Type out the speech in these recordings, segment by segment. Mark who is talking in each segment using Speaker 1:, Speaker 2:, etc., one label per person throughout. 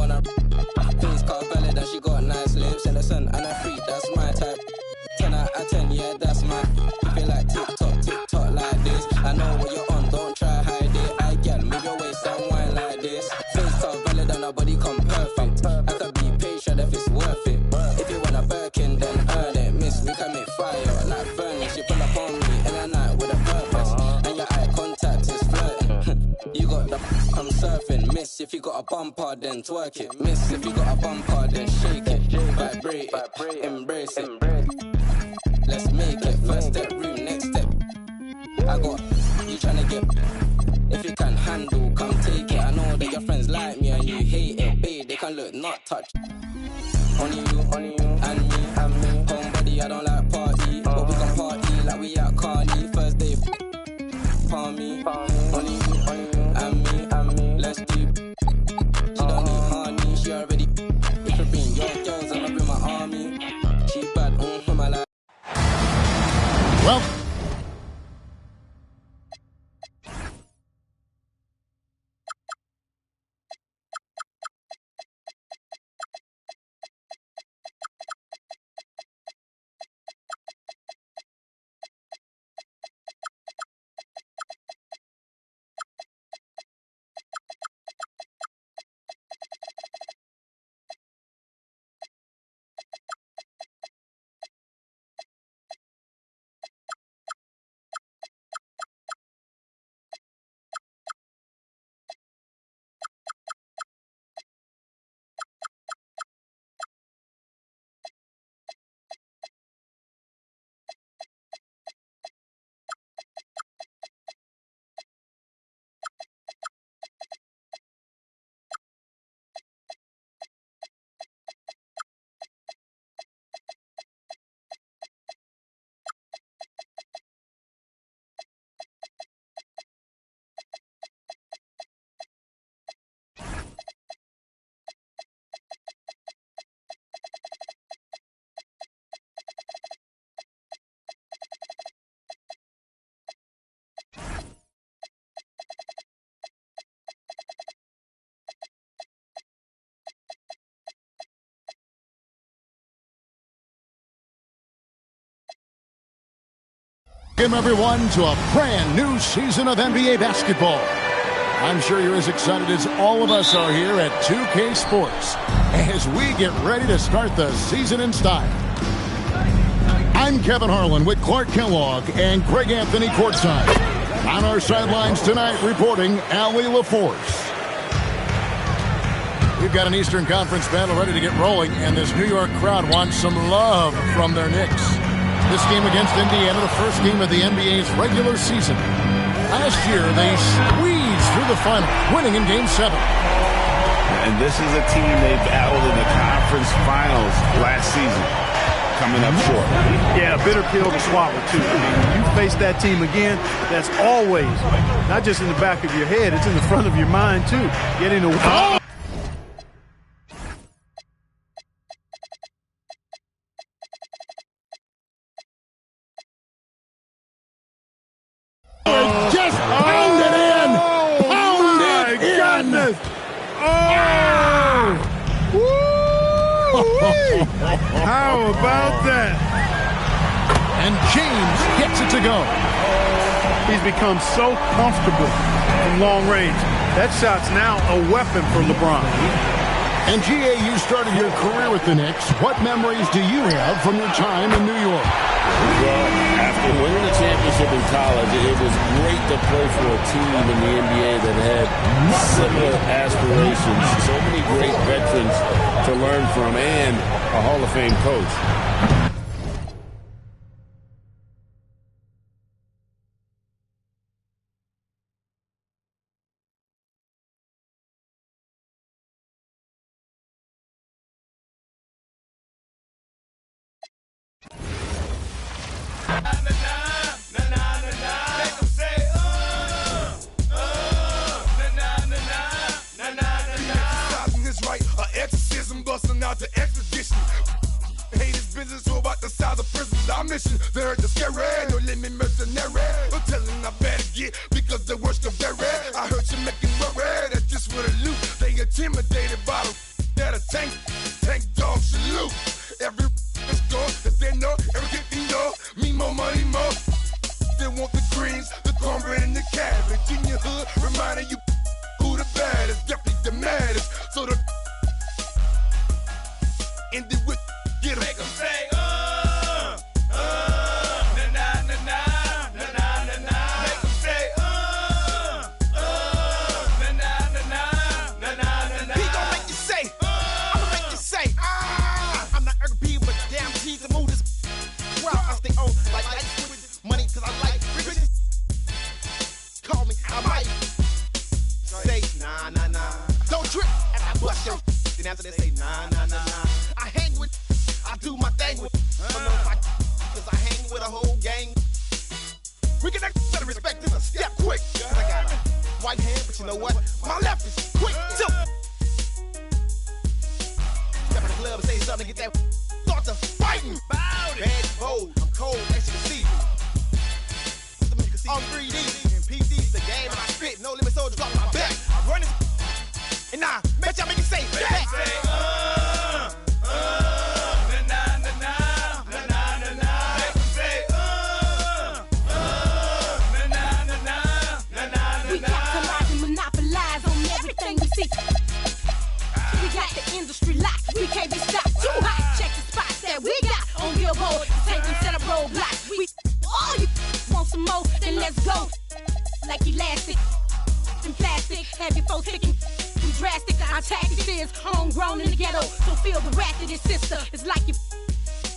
Speaker 1: wanna face cut valid and she got nice lips. Innocent and a freak, that's my type. 10 out of 10, yeah, that's my. If you like TikTok like this, I know what you're on, don't try hide it. I get move your waist and wine like this. Face cut valid and her body come perfect. I could be patient if it's worth it. If you want a Birkin, then earn it. Miss, we can make fire like furnace. You pull up on me in the night with a purpose, and your eye contact is flirting. You got the I'm surfing. Miss, if you got a bumper, then twerk it. Miss, if you got a bumper, then shake it. Vibrate it, embrace it. Let's make it. First step, room, next step. I got you tryna get. If you can handle, come take it. I know that your friends like me and you hate it. Babe, they can look, not touch. Only you, and me. Homebody, I don't like party, but we can party like we at Carney. First day, palm me. Only you, and me. Let's do. She don't need honey, she already. If you bring your girls, I'ma bring my army. She bad, my life.
Speaker 2: Well. Welcome, everyone, to a brand new season of NBA basketball. I'm sure you're as excited as all of us are here at 2K Sports as we get ready to start the season in style. I'm Kevin Harlan with Clark Kellogg and Greg Anthony courtside. On our sidelines tonight, reporting Allie LaForce. We've got an Eastern Conference battle ready to get rolling, and this New York crowd wants some love from their Knicks. This game against Indiana, the first game of the NBA's regular season. Last year, they squeezed through the final, winning in Game 7.
Speaker 3: And this is a team they battled in the conference finals last season, coming up short.
Speaker 4: Yeah, a bitter pill to swallow, too. I mean, when you face that team again, that's always, not just in the back of your head, it's in the front of your mind, too. Getting a...
Speaker 2: Just pound it in! Pound it in!
Speaker 4: How about that?
Speaker 2: And James gets it to go.
Speaker 4: He's become so comfortable from long range. That shot's now a weapon for LeBron.
Speaker 2: And G.A., you started your career with the Knicks. What memories do you have from your time in New York?
Speaker 3: Well, after winning the championship in college, it was great to play for a team in the NBA that had similar aspirations. So many great veterans to learn from and a Hall of Fame coach.
Speaker 5: The exposition. Haters business all about the size of prisons. Our mission, they heard the scary, no limit mercenary. I'm telling I better get because the worst can vary. I heard you making worry, that's just what it loot. They intimidated by them. that a tank dog salute. Every is gone, that they know, every kid they know. Me more money, more. They want the greens, the cornbread, and the cabbage in your hood, reminding you who the baddest, definitely the maddest. So the end it with get 'em. Make 'em say, na na na na na na na na. Make 'em say, na na na na na na na.
Speaker 6: He gon' make you say, I'ma make you say, I'm not urban, but damn G's and move this. Well, I stay on like lights with money, cause I like riches. Call me, I might say, nah, nah, nah. Don't trip, and I bust your. Then after they say, nah, nah, nah, nah. I hang with, I do my thing with. Cause I hang with a whole gang. We get that better respect is a step quick. Cause I got a white hand, but you know what? My left is quick too. Step in the club and say something, get that start to fighting. Bad, bold, I'm cold, as you can see. On 3D and PC's the game and I spit. No limit soldiers off my back. I run it and I bet y'all make it say back.
Speaker 7: We capitalize and monopolize on everything we see. We got the industry locked. We can't be stopped. Too hot. Check the spots that we got on Billboard. Take them set up roadblocks. We all you want some more, then let's go. Like elastic and plastic. Have your folks thinking drastic. Our tactics is homegrown in the ghetto. So feel the wrath of this sister. It's like you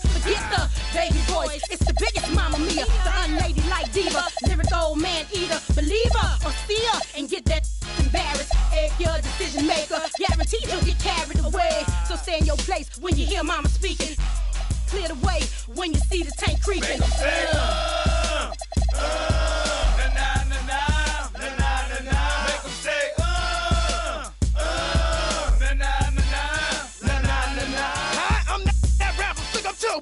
Speaker 7: forget the baby voice. It's the biggest mama mia. The unladylike diva. Lyric old man eater. Believer or seer and get that embarrassed. If you're a decision maker, guaranteed you'll get carried away. So stay in your place when you hear mama speaking. Clear the way when you see the tank creeping.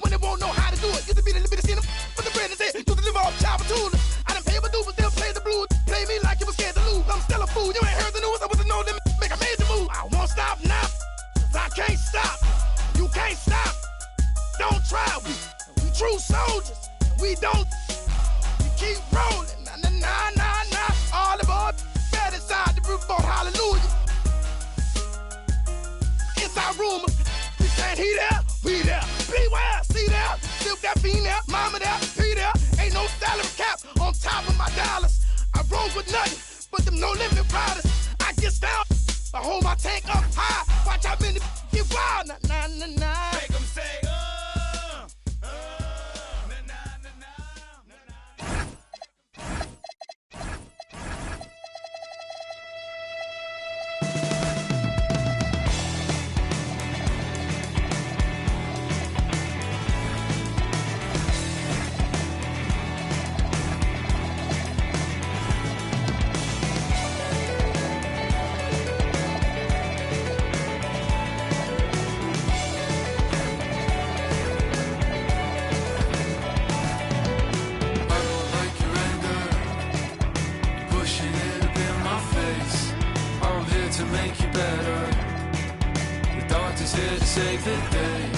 Speaker 6: When they won't know how to do it, used to be the little bit of skin for the bread and say, used to live off chopper tools. I done pay my dues, but still play the blues. Play me like you was scared to lose. I'm still a fool. You ain't heard the news. I wasn't know them make a major move. I won't stop now. I can't stop. You can't stop. Don't try. We true soldiers. We don't. We keep rolling. Nah, nah, nah, nah, nah. All aboard. Bad inside the roof boat. Hallelujah. Inside rumors. We saying he there. We there. Beware, see there, silk that female, mama there, be there. Ain't no salary cap on top of my dollars. I roll with nothing but them no limit riders. I get down, I hold my tank up high. Watch how many get wild. Nah, nah, nah, nah.
Speaker 5: Make 'em say,
Speaker 8: to make you better. The doctor's here to save the day.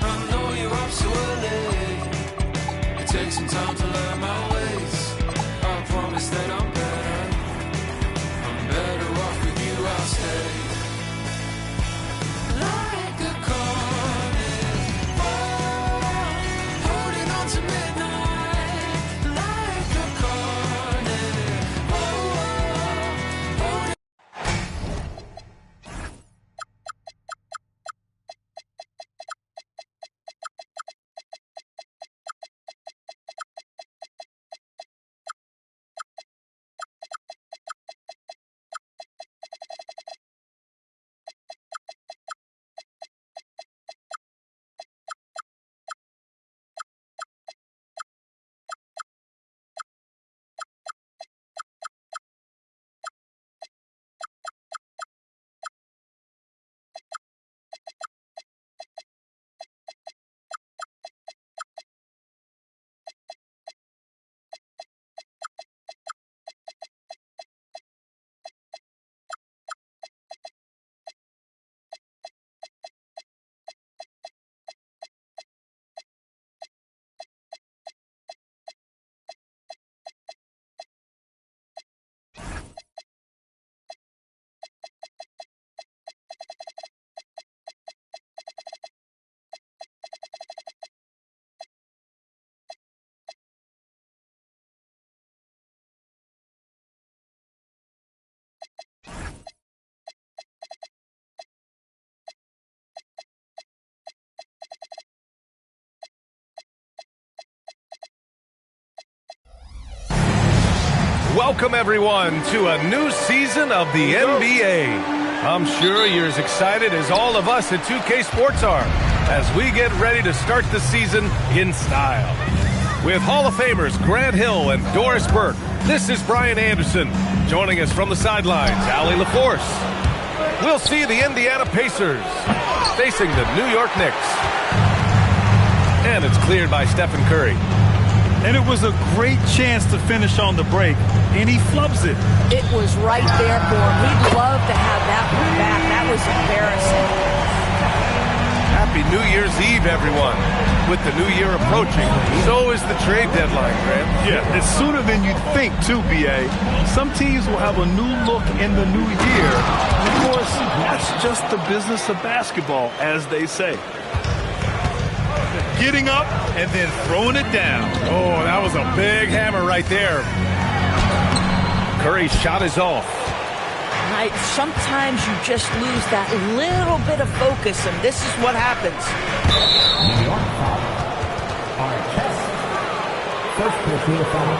Speaker 8: I know you're up so early. It takes some time to learn my ways. I promise that I'm better. I'm better off with you, I'll stay.
Speaker 9: Welcome, everyone, to a new season of the NBA. I'm sure you're as excited as all of us at 2K Sports are as we get ready to start the season in style. With Hall of Famers Grant Hill and Doris Burke, this is Brian Anderson. Joining us from the sidelines, Allie LaForce. We'll see the Indiana Pacers facing the New York Knicks. And it's cleared by Stephen Curry.
Speaker 4: And it was a great chance to finish on the break, and he flubs it.
Speaker 10: It was right there for him. He'd love to have that one back. That was embarrassing.
Speaker 9: Happy New Year's Eve, everyone. With the new year approaching, so is the trade deadline, Grant.
Speaker 4: Yeah, it's sooner than you'd think, too, B.A. Some teams will have a new look in the new year. Of course, that's just the business of basketball, as they say. Getting up and then throwing it down.
Speaker 9: Oh, that was a big hammer right there. Curry's shot is off.
Speaker 10: Right, sometimes you just lose that little bit of focus, and this is what happens.
Speaker 11: New York foul. Artest. First personal foul.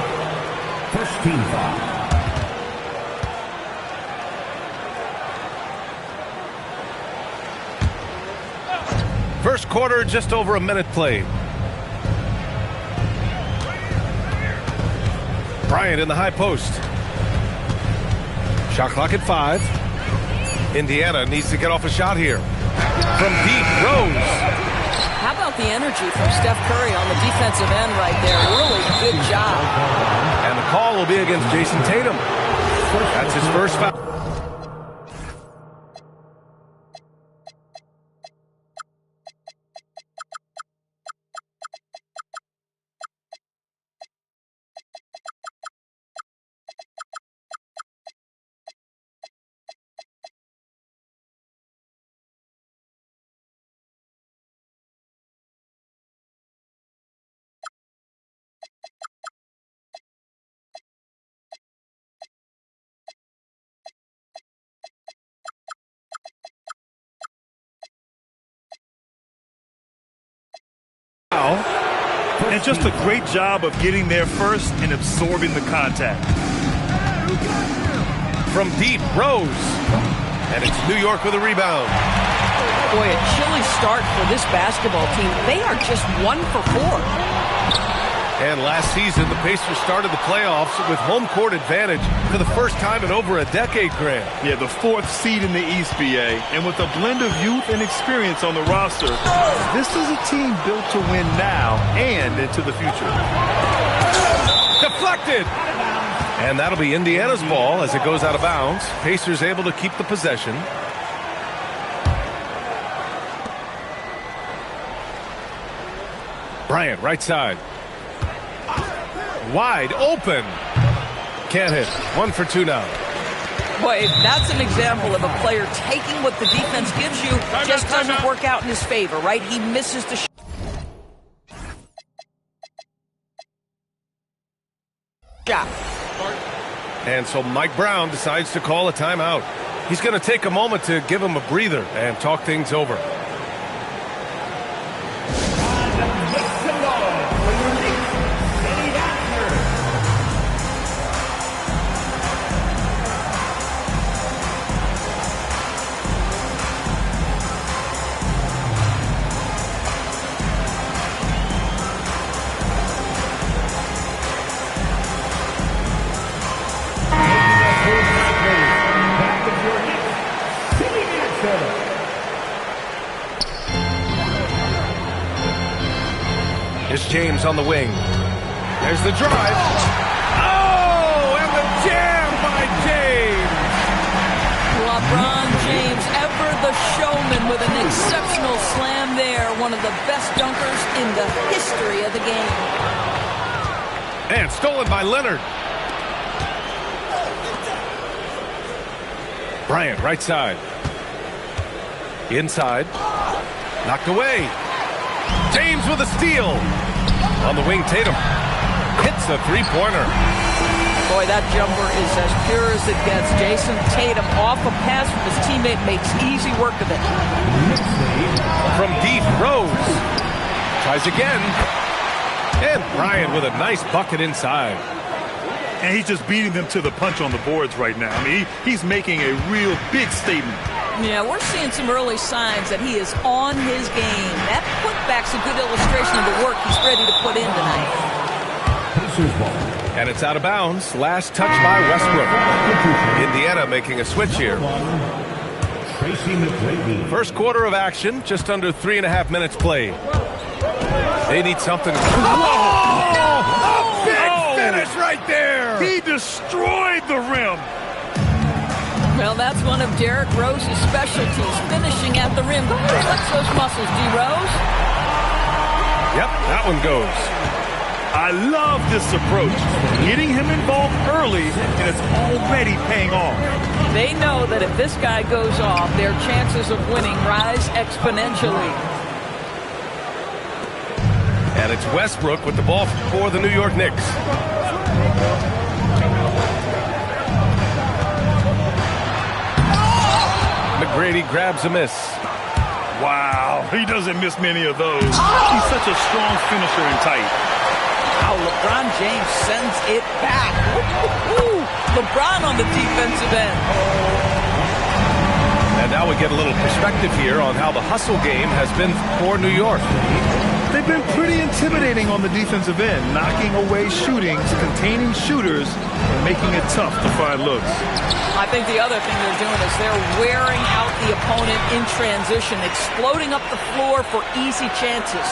Speaker 11: First team foul.
Speaker 9: First quarter, just over a minute played. Bryant in the high post. Shot clock at 5. Indiana needs to get off a shot here. From deep, Rose.
Speaker 10: How about the energy from Steph Curry on the defensive end right there? Really good job.
Speaker 9: And the call will be against Jason Tatum. That's his first foul.
Speaker 4: And just a great job of getting there first and absorbing the contact.
Speaker 9: From deep, Rose. And it's New York with a rebound.
Speaker 10: Boy, a chilly start for this basketball team. They are just 1 for 4.
Speaker 9: And last season, the Pacers started the playoffs with home court advantage for the first time in over a decade, Grant.
Speaker 4: Yeah, the 4th seed in the East, B.A. And with a blend of youth and experience on the roster, this is a team built to win now and into the future.
Speaker 9: Deflected! And that'll be Indiana's ball as it goes out of bounds. Pacers able to keep the possession. Bryant, right side. Wide open. Can't hit. 1 for 2 now.
Speaker 10: Boy, that's an example of a player taking what the defense gives you. Just doesn't work out in his favor, right? He misses the shot.
Speaker 9: And so Mike Brown decides to call a timeout. He's going to take a moment to give him a breather and talk things over. It's James on the wing. There's the drive. Oh, and the jam by James.
Speaker 10: LeBron James, ever the showman with an exceptional slam there. One of the best dunkers in the history of the game.
Speaker 9: And stolen by Leonard. Bryant, right side. Inside. Knocked away. James with a steal. On the wing, Tatum hits a three-pointer.
Speaker 10: Boy, that jumper is as pure as it gets. Jason Tatum off a pass from his teammate makes easy work of it.
Speaker 9: From deep, Rose tries again. And Bryant with a nice bucket inside.
Speaker 12: And he's just beating them to the punch on the boards right now. I mean, he's making a real big statement.
Speaker 10: Yeah, we're seeing some early signs that he is on his game. That putback's a good illustration of the work he's ready to put in tonight.
Speaker 9: And it's out of bounds. Last touch by Westbrook. Indiana making a switch here. First quarter of action, just under 3.5 minutes played. They need something.
Speaker 12: A big finish right there. He destroyed the rim.
Speaker 10: Well, that's one of Derrick Rose's specialties, finishing at the rim. Go ahead, flex those muscles, D. Rose.
Speaker 9: Yep, that one goes.
Speaker 12: I love this approach. Getting him involved early, and it's already paying off.
Speaker 10: They know that if this guy goes off, their chances of winning rise exponentially.
Speaker 9: And it's Westbrook with the ball for the New York Knicks. McGrady grabs a miss.
Speaker 12: Wow, he doesn't miss many of those. He's such a strong finisher and tight.
Speaker 10: Wow, LeBron James sends it back. Ooh, LeBron on the defensive end.
Speaker 9: And now we get a little perspective here on how the hustle game has been for New York.
Speaker 12: They've been pretty intimidating on the defensive end, knocking away shootings, containing shooters, and making it tough to find looks.
Speaker 10: I think the other thing they're doing is they're wearing out the opponent in transition, exploding up the floor for easy chances.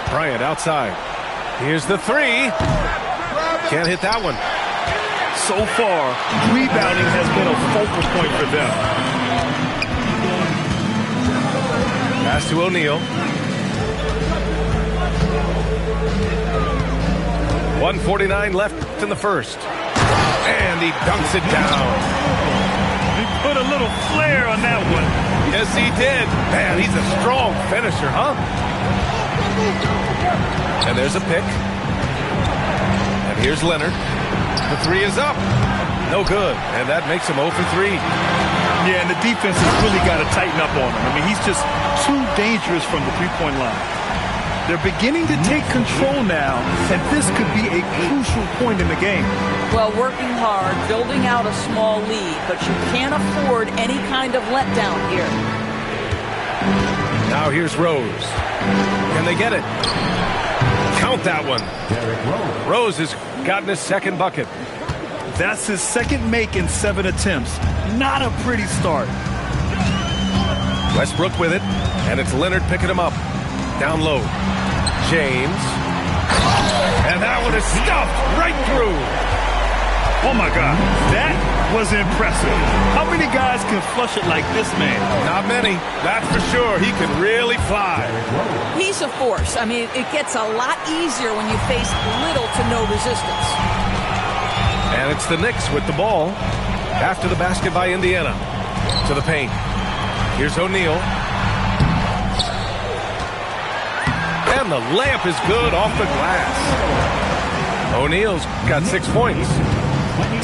Speaker 9: Bryant outside. Here's the three. Can't hit that one.
Speaker 12: So far, rebounding has been a focal point for them.
Speaker 9: Pass to O'Neal. 1:49 left in the first. And he dunks it down.
Speaker 12: He put a little flair on that one.
Speaker 9: Yes, he did. Man, he's a strong finisher, huh? And there's a pick. And here's Leonard. The three is up. No good. And that makes him 0 for 3.
Speaker 12: Yeah, and the defense has really got to tighten up on him. I mean, he's just too dangerous from the three-point line. They're beginning to take control now, and this could be a crucial point in the game.
Speaker 10: Well, working hard, building out a small lead, but you can't afford any kind of letdown here.
Speaker 9: Now here's Rose. Can they get it? Count that one. Rose has gotten his second bucket.
Speaker 12: That's his second make in 7 attempts. Not a pretty start.
Speaker 9: Westbrook with it, and it's Leonard picking him up. Down low. James. And that one is stuffed right through.
Speaker 12: Oh, my God. That was impressive. How many guys can flush it like this man?
Speaker 9: Not many. That's for sure. He can really fly.
Speaker 10: He's a force. I mean, it gets a lot easier when you face little to no resistance.
Speaker 9: And it's the Knicks with the ball. After the basket by Indiana. To the paint. Here's O'Neal. And the layup is good off the glass. O'Neal's got 6 points.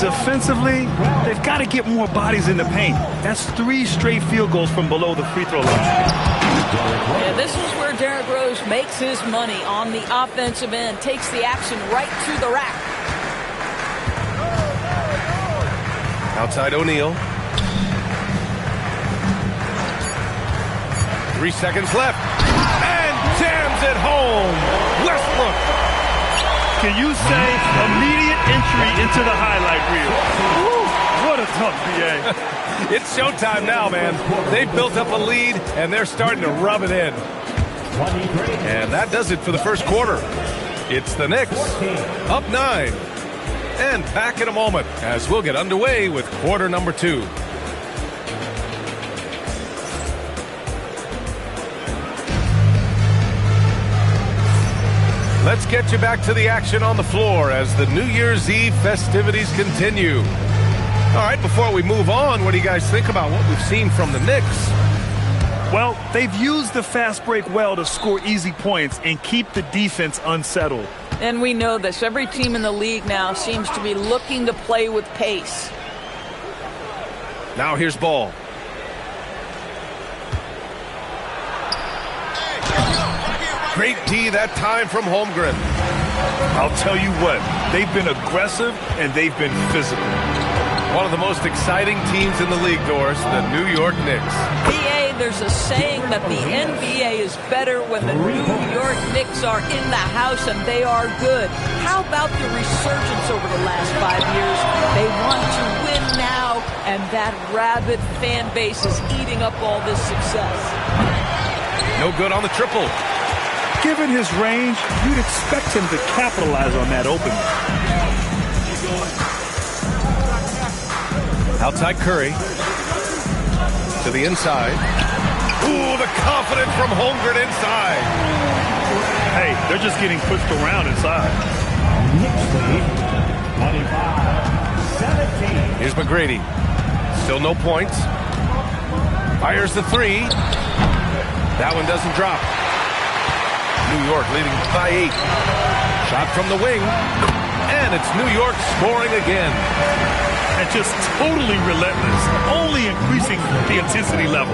Speaker 12: Defensively, they've got to get more bodies in the paint. That's 3 straight field goals from below the free throw line.
Speaker 10: Yeah, this is where Derrick Rose makes his money on the offensive end. Takes the action right to the rack.
Speaker 9: Outside O'Neal. 3 seconds left. And jams it home. Westbrook.
Speaker 12: Can you say immediate entry into the highlight reel? Woo, what a tough BA.
Speaker 9: It's showtime now, man. They've built up a lead, and they're starting to rub it in. And that does it for the first quarter. It's the Knicks, up 9. And back in a moment as we'll get underway with quarter number 2. Let's get you back to the action on the floor as the New Year's Eve festivities continue. All right, before we move on, what do you guys think about what we've seen from the Knicks?
Speaker 12: Well, they've used the fast break well to score easy points and keep the defense unsettled.
Speaker 10: And we know this. Every team in the league now seems to be looking to play with pace.
Speaker 9: Now here's Ball. Great D that time from Holmgren.
Speaker 12: I'll tell you what, they've been aggressive and they've been physical.
Speaker 9: One of the most exciting teams in the league, Doris, the New York Knicks.
Speaker 10: PA, there's a saying that the NBA is better when the New York Knicks are in the house, and they are good. How about the resurgence over the last 5 years? They want to win now, and that rabid fan base is eating up all this success.
Speaker 9: No good on the triple.
Speaker 12: Given his range, you'd expect him to capitalize on that opening.
Speaker 9: Outside Curry. To the inside. Ooh, the confidence from Holmgren inside.
Speaker 12: Hey, they're just getting pushed around inside.
Speaker 9: Here's McGrady. Still no points. Fires the three. That one doesn't drop. New York leading by 8. Shot from the wing. And it's New York scoring again.
Speaker 12: And just totally relentless, only increasing the intensity level.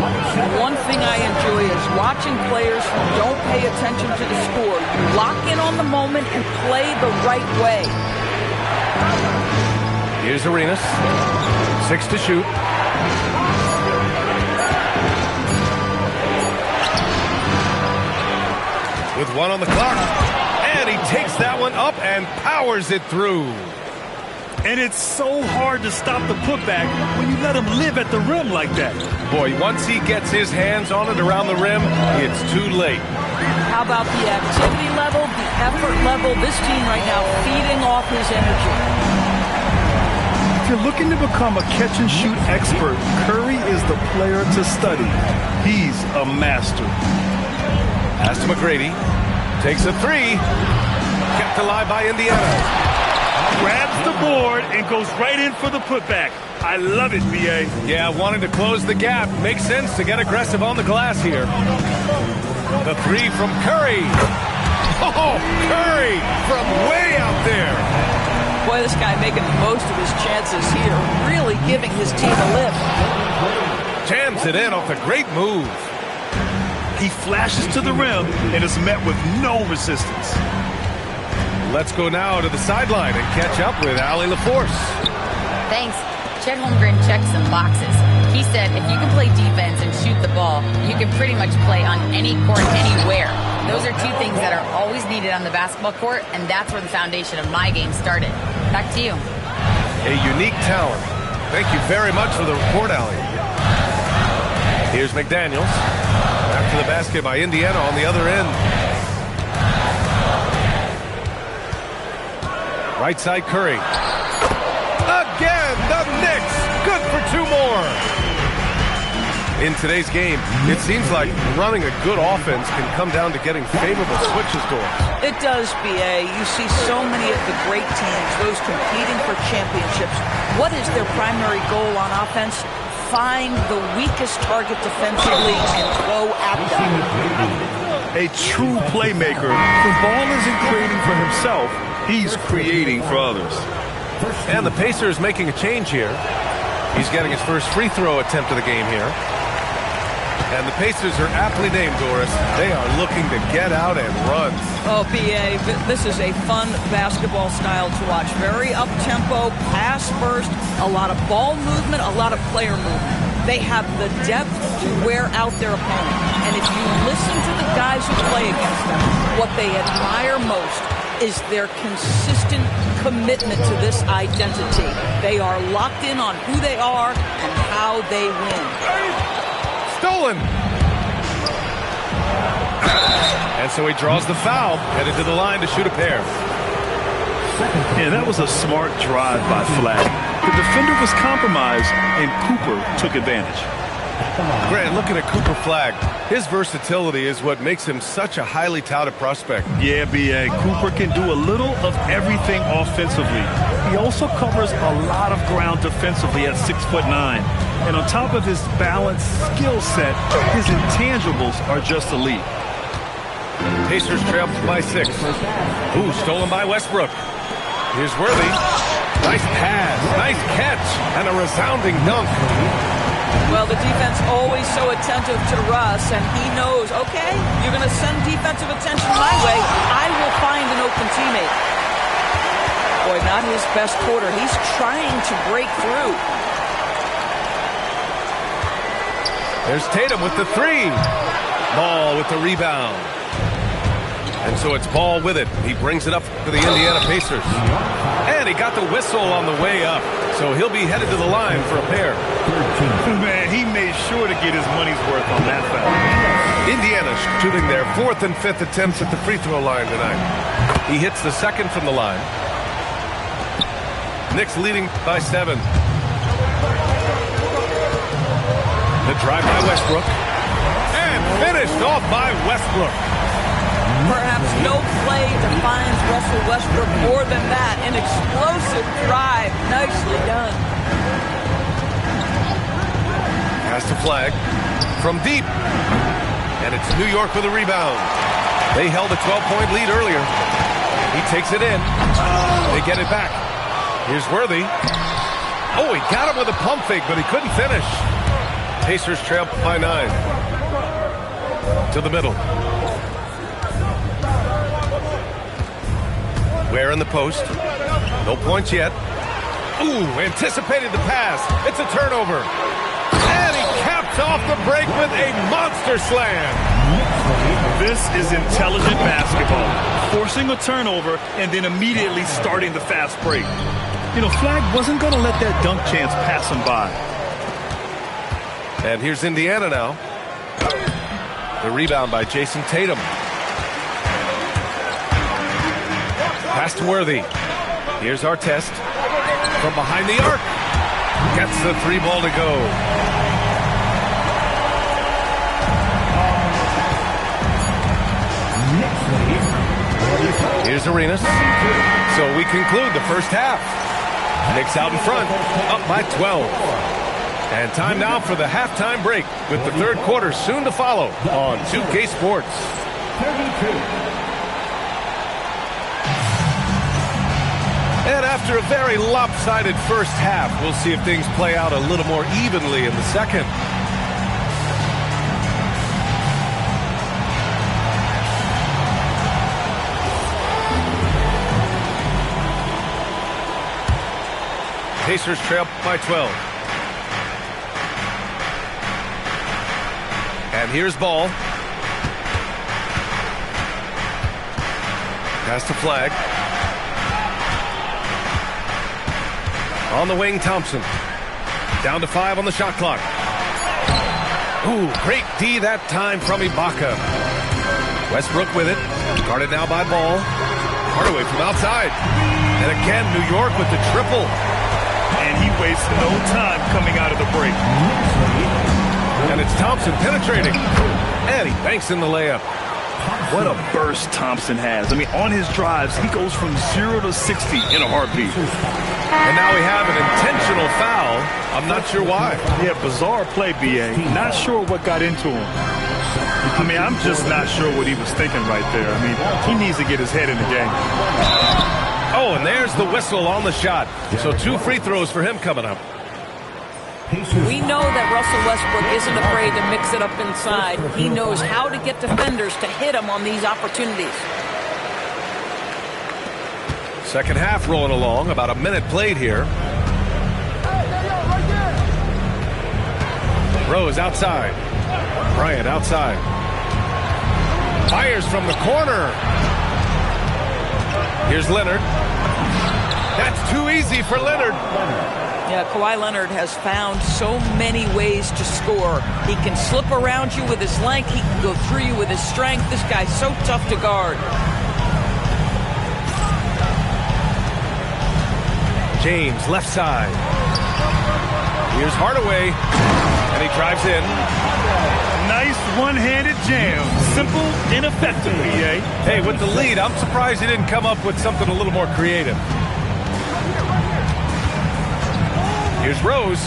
Speaker 10: One thing I enjoy is watching players who don't pay attention to the score. You lock in on the moment and play the right way.
Speaker 9: Here's Arenas. 6 to shoot. With 1 on the clock. And he takes that one up and powers it through.
Speaker 12: And it's so hard to stop the putback when you let him live at the rim like that.
Speaker 9: Boy, once he gets his hands on it around the rim, it's too late.
Speaker 10: How about the activity level, the effort level? This team right now feeding off his energy.
Speaker 12: If you're looking to become a catch-and-shoot expert, Curry is the player to study. He's a master.
Speaker 9: Pass to McGrady. Takes a 3. Kept alive by Indiana.
Speaker 12: Grabs the board and goes right in for the putback. I love it, B.A.
Speaker 9: Yeah, wanting to close the gap. Makes sense to get aggressive on the glass here. The 3 from Curry. Oh, Curry from way out there.
Speaker 10: Boy, this guy making the most of his chances here. Really giving his team a lift.
Speaker 9: Jams it in off a great move.
Speaker 12: He flashes to the rim and is met with no resistance.
Speaker 9: Let's go now to the sideline and catch up with Allie LaForce.
Speaker 13: Thanks. Chet Holmgren checked some boxes. He said if you can play defense and shoot the ball, you can pretty much play on any court, anywhere. Those are 2 things that are always needed on the basketball court, and that's where the foundation of my game started. Back to you.
Speaker 9: A unique talent. Thank you very much for the report, Allie. Here's McDaniels. After the basket by Indiana on the other end. Right side Curry. Again, the Knicks. Good for 2 more. In today's game, it seems like running a good offense can come down to getting favorable switches, Doris.
Speaker 10: It does, B.A. You see so many of the great teams, those competing for championships. What is their primary goal on offense? Find the weakest target defensively and go at them.
Speaker 12: A true playmaker. The ball isn't creating for himself. He's creating for others.
Speaker 9: And the Pacers making a change here. He's getting his first free throw attempt of the game here. And the Pacers are aptly named, Doris. They are looking to get out and run.
Speaker 10: Oh, B.A., this is a fun basketball style to watch. Very up-tempo, pass first, a lot of ball movement, a lot of player movement. They have the depth to wear out their opponent. And if you listen to the guys who play against them, what they admire most is their consistent commitment to this identity. They are locked in on who they are and how they win.
Speaker 9: Stolen! And so he draws the foul, headed to the line to shoot a pair.
Speaker 12: Yeah, that was a smart drive by Flag. The defender was compromised, and Cooper took advantage.
Speaker 9: Grant, looking at Cooper Flag, his versatility is what makes him such a highly touted prospect.
Speaker 12: Yeah, B.A. Cooper can do a little of everything offensively. He also covers a lot of ground defensively at 6'9". And on top of his balanced skill set, his intangibles are just elite.
Speaker 9: Pacers trail by 6. Ooh, stolen by Westbrook. Here's Worthy. Nice pass, nice catch, and a resounding dunk.
Speaker 10: Well, the defense always so attentive to Russ, and he knows, okay, you're going to send defensive attention my way. I will find an open teammate. Boy, not his best quarter. He's trying to break through.
Speaker 9: There's Tatum with the three. Ball with the rebound. And so it's Ball with it. He brings it up to the Indiana Pacers. And he got the whistle on the way up. So he'll be headed to the line for a pair.
Speaker 12: Man, he made sure to get his money's worth on that foul.
Speaker 9: Indiana shooting their 4th and 5th attempts at the free throw line tonight. He hits the second from the line. Knicks leading by 7. The drive by Westbrook. And finished off by Westbrook.
Speaker 10: Perhaps no play defines Russell Westbrook more than that. An explosive drive. Nicely done.
Speaker 9: Pass to Flag from deep. And it's New York with a rebound. They held a 12-point lead earlier. He takes it in. They get it back. Here's Worthy. Oh, he got him with a pump fake, but he couldn't finish. Pacers trail by 9. To the middle. Ware in the post. No points yet. Ooh, anticipated the pass. It's a turnover. And he caps off the break with a monster slam.
Speaker 12: This is intelligent basketball. Forcing a turnover and then immediately starting the fast break. You know, Flag wasn't going to let that dunk chance pass him by.
Speaker 9: And here's Indiana now. The rebound by Jason Tatum. Pass to Worthy. Here's Artest. From behind the arc. Gets the 3 ball to go. Here's Arenas. So we conclude the first half. Knicks out in front, up by 12. And time now for the halftime break with the third quarter soon to follow on 2K Sports.
Speaker 11: 32.
Speaker 9: And after a very lopsided first half, we'll see if things play out a little more evenly in the second. Pacers trail by 12. And here's Ball. Pass to Flag. On the wing, Thompson. Down to 5 on the shot clock. Ooh, great D that time from Ibaka. Westbrook with it. Guarded now by Ball. Hardaway from outside. And again, New York with the triple.
Speaker 12: And he wastes no time coming out of the break.
Speaker 9: And it's Thompson penetrating. And he banks in the layup.
Speaker 12: What a burst Thompson has. I mean, on his drives, he goes from 0 to 60 in a heartbeat.
Speaker 9: And now we have an intentional foul. I'm not sure why.
Speaker 12: Yeah, bizarre play, B.A. Not sure what got into him. I mean, I'm just not sure what he was thinking right there. I mean, he needs to get his head in the game.
Speaker 9: Oh, and there's the whistle on the shot. So 2 free throws for him coming up.
Speaker 10: We know that Russell Westbrook isn't afraid to mix it up inside. He knows how to get defenders to hit him on these opportunities.
Speaker 9: Second half rolling along. About a minute played here. Rose outside. Bryant outside. Fires from the corner. Here's Leonard. That's too easy for Leonard.
Speaker 10: Yeah, Kawhi Leonard has found so many ways to score. He can slip around you with his length. He can go through you with his strength. This guy's so tough to guard.
Speaker 9: James, left side. Here's Hardaway. And he drives in.
Speaker 12: Nice one-handed jam. Simple and effective, EA.
Speaker 9: Hey, with the lead, I'm surprised he didn't come up with something a little more creative. Here's Rose.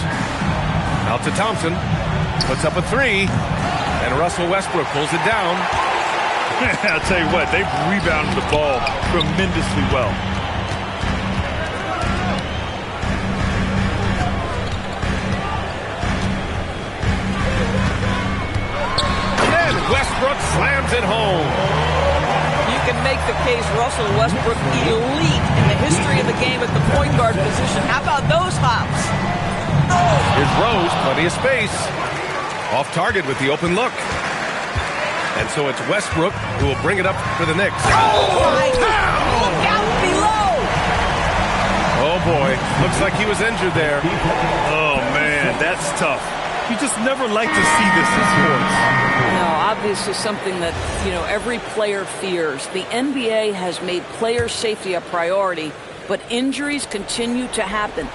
Speaker 9: Out to Thompson. Puts up a 3. And Russell Westbrook pulls it down.
Speaker 12: I'll tell you what, they've rebounded the ball tremendously well.
Speaker 9: Westbrook slams it home.
Speaker 10: You can make the case Russell Westbrook elite in the history of the game at the point guard position. How about those hops?
Speaker 9: Here's Rose, plenty of space. Off target with the open look. And so it's Westbrook who will bring it up for the Knicks.
Speaker 10: Oh, my God. Look out below.
Speaker 9: Oh, boy. Looks like he was injured there.
Speaker 12: Oh, man, that's tough. You just never like to see this in sports.
Speaker 10: No, obviously something that, every player fears. The NBA has made player safety a priority, but injuries continue to happen.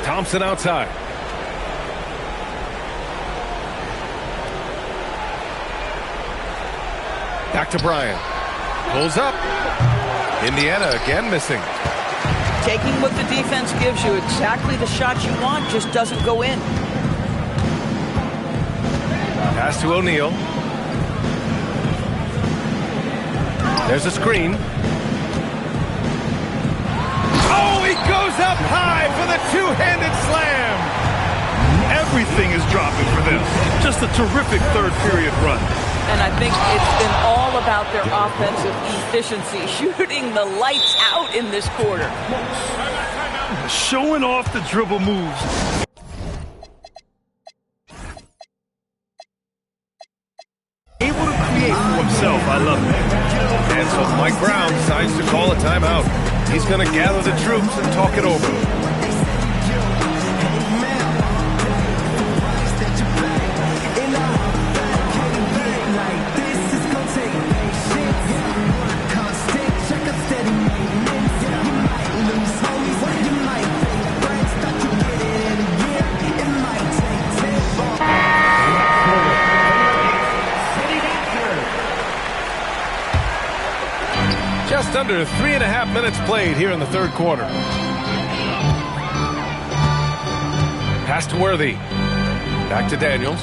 Speaker 9: Thompson outside. Back to Bryant. Pulls up. Indiana again missing.
Speaker 10: Taking what the defense gives you, exactly the shot you want, just doesn't go in.
Speaker 9: Pass to O'Neal. There's a screen. Oh, he goes up high for the two-handed slam.
Speaker 12: Everything is dropping for them. Just a terrific third period run.
Speaker 10: And I think it's been all about their offensive efficiency, shooting the lights out in this quarter.
Speaker 12: Showing off the dribble moves. Able to create for himself. I love it.
Speaker 9: And so Mike Brown decides to call a timeout. He's going to gather the troops and talk it over. Just under 3.5 minutes played here in the third quarter. Pass to Worthy. Back to Daniels.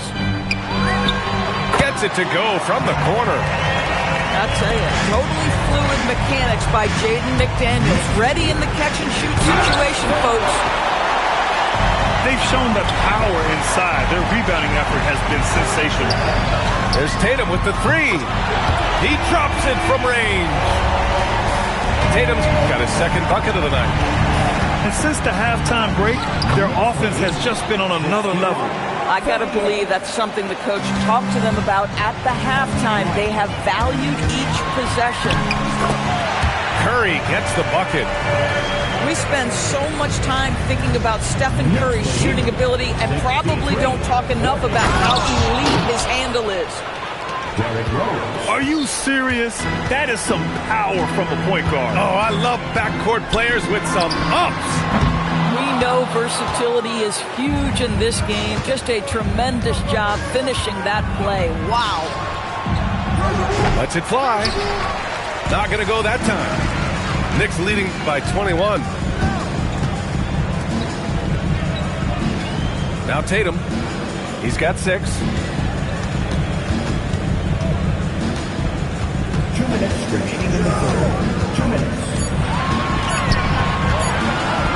Speaker 9: Gets it to go from the corner.
Speaker 10: I'll tell you, totally fluid mechanics by Jaden McDaniels. Ready in the catch-and-shoot situation, folks.
Speaker 12: They've shown the power inside. Their rebounding effort has been sensational.
Speaker 9: There's Tatum with the three. He drops it from range. Tatum's got his second bucket of the night.
Speaker 12: And since the halftime break, their offense has just been on another level.
Speaker 10: I got to believe that's something the coach talked to them about at the halftime. They have valued each possession.
Speaker 9: Curry gets the bucket.
Speaker 10: We spend so much time thinking about Stephen Curry's shooting ability and probably don't talk enough about how elite his handle is.
Speaker 12: Are you serious? That is some power from a point guard.
Speaker 9: Oh, I love backcourt players with some ups.
Speaker 10: We know versatility is huge in this game. Just a tremendous job finishing that play. Wow.
Speaker 9: Lets it fly. Not going to go that time. Knicks leading by 21. Now Tatum. He's got 6.
Speaker 11: 2 minutes remaining in the third. 2 minutes.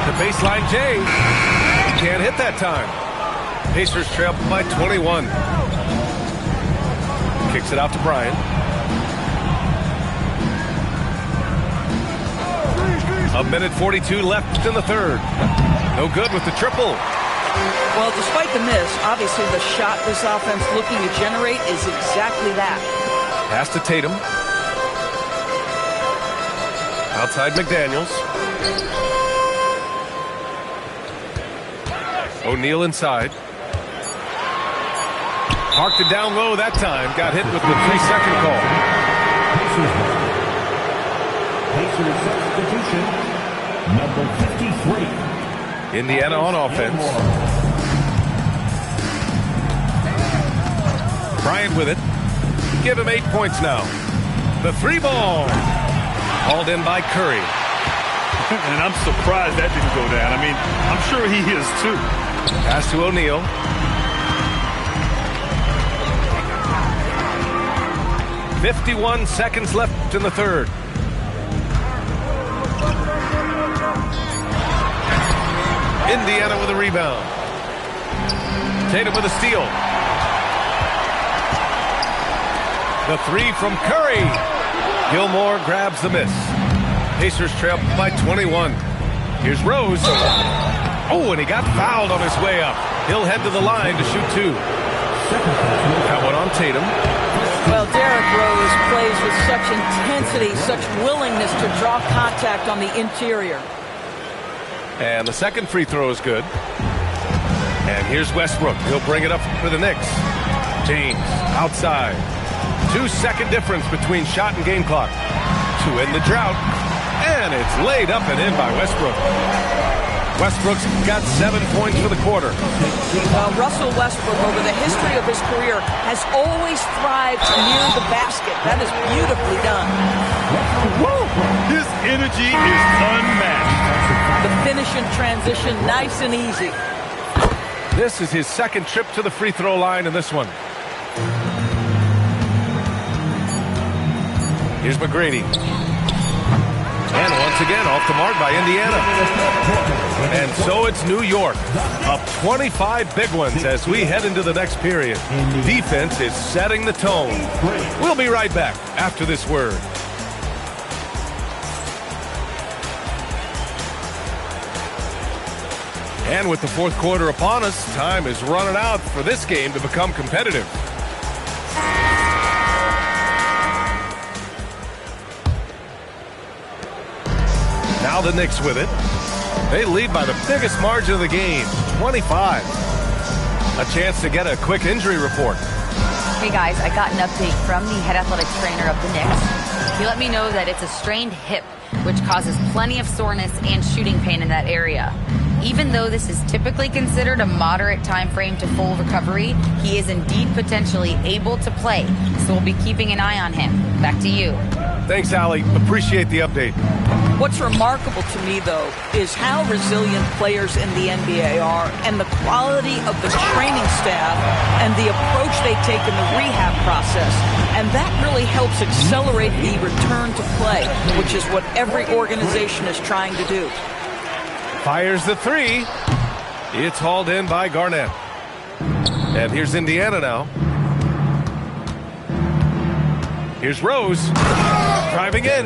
Speaker 9: The baseline J. He can't hit that time. Pacers trail by 21. Kicks it out to Bryant. A minute 42 left in the third. No good with the triple.
Speaker 10: Well, despite the miss, obviously the shot this offense looking to generate is exactly that.
Speaker 9: Pass to Tatum. Outside McDaniels. O'Neal inside. Parked it down low that time. Got hit with the 3-second call.
Speaker 11: Pacers substitution, number 53.
Speaker 9: Indiana on offense. Bryant with it. Give him 8 points now. The 3-ball. Hauled in by Curry.
Speaker 12: And I'm surprised that didn't go down. I mean, I'm sure he is too.
Speaker 9: Pass to O'Neal. .51 seconds left in the third. Indiana with a rebound. Tatum with a steal. The three from Curry. Gilmore grabs the miss. Pacers trail by 21. Here's Rose. Oh, and he got fouled on his way up. He'll head to the line to shoot two. That one on Tatum.
Speaker 10: Well, Derrick Rose plays with such intensity, such willingness to draw contact on the interior.
Speaker 9: And the second free throw is good. And here's Westbrook. He'll bring it up for the Knicks. James outside. 2-second difference between shot and game clock to end the drought. And it's laid up and in by Westbrook. Westbrook's got 7 points for the quarter.
Speaker 10: Russell Westbrook, over the history of his career, has always thrived near the basket. That is beautifully done.
Speaker 12: Woo! His energy is unmatched.
Speaker 10: The finish in transition, nice and easy.
Speaker 9: This is his second trip to the free throw line in this one. Here's McGrady. And once again, off the mark by Indiana. And so it's New York, up 25 big ones as we head into the next period. Defense is setting the tone. We'll be right back after this word. And with the fourth quarter upon us, time is running out for this game to become competitive. Now the Knicks with it. They lead by the biggest margin of the game, 25. A chance to get a quick injury report.
Speaker 13: Hey guys, I got an update from the head athletics trainer of the Knicks. He let me know that it's a strained hip, which causes plenty of soreness and shooting pain in that area. Even though this is typically considered a moderate time frame to full recovery, he is indeed potentially able to play. So we'll be keeping an eye on him. Back to you.
Speaker 9: Thanks, Allie. Appreciate the update.
Speaker 10: What's remarkable to me, though, is how resilient players in the NBA are and the quality of the training staff and the approach they take in the rehab process. And that really helps accelerate the return to play, which is what every organization is trying to do.
Speaker 9: Fires the three. It's hauled in by Garnett. And here's Indiana now. Here's Rose. Driving in.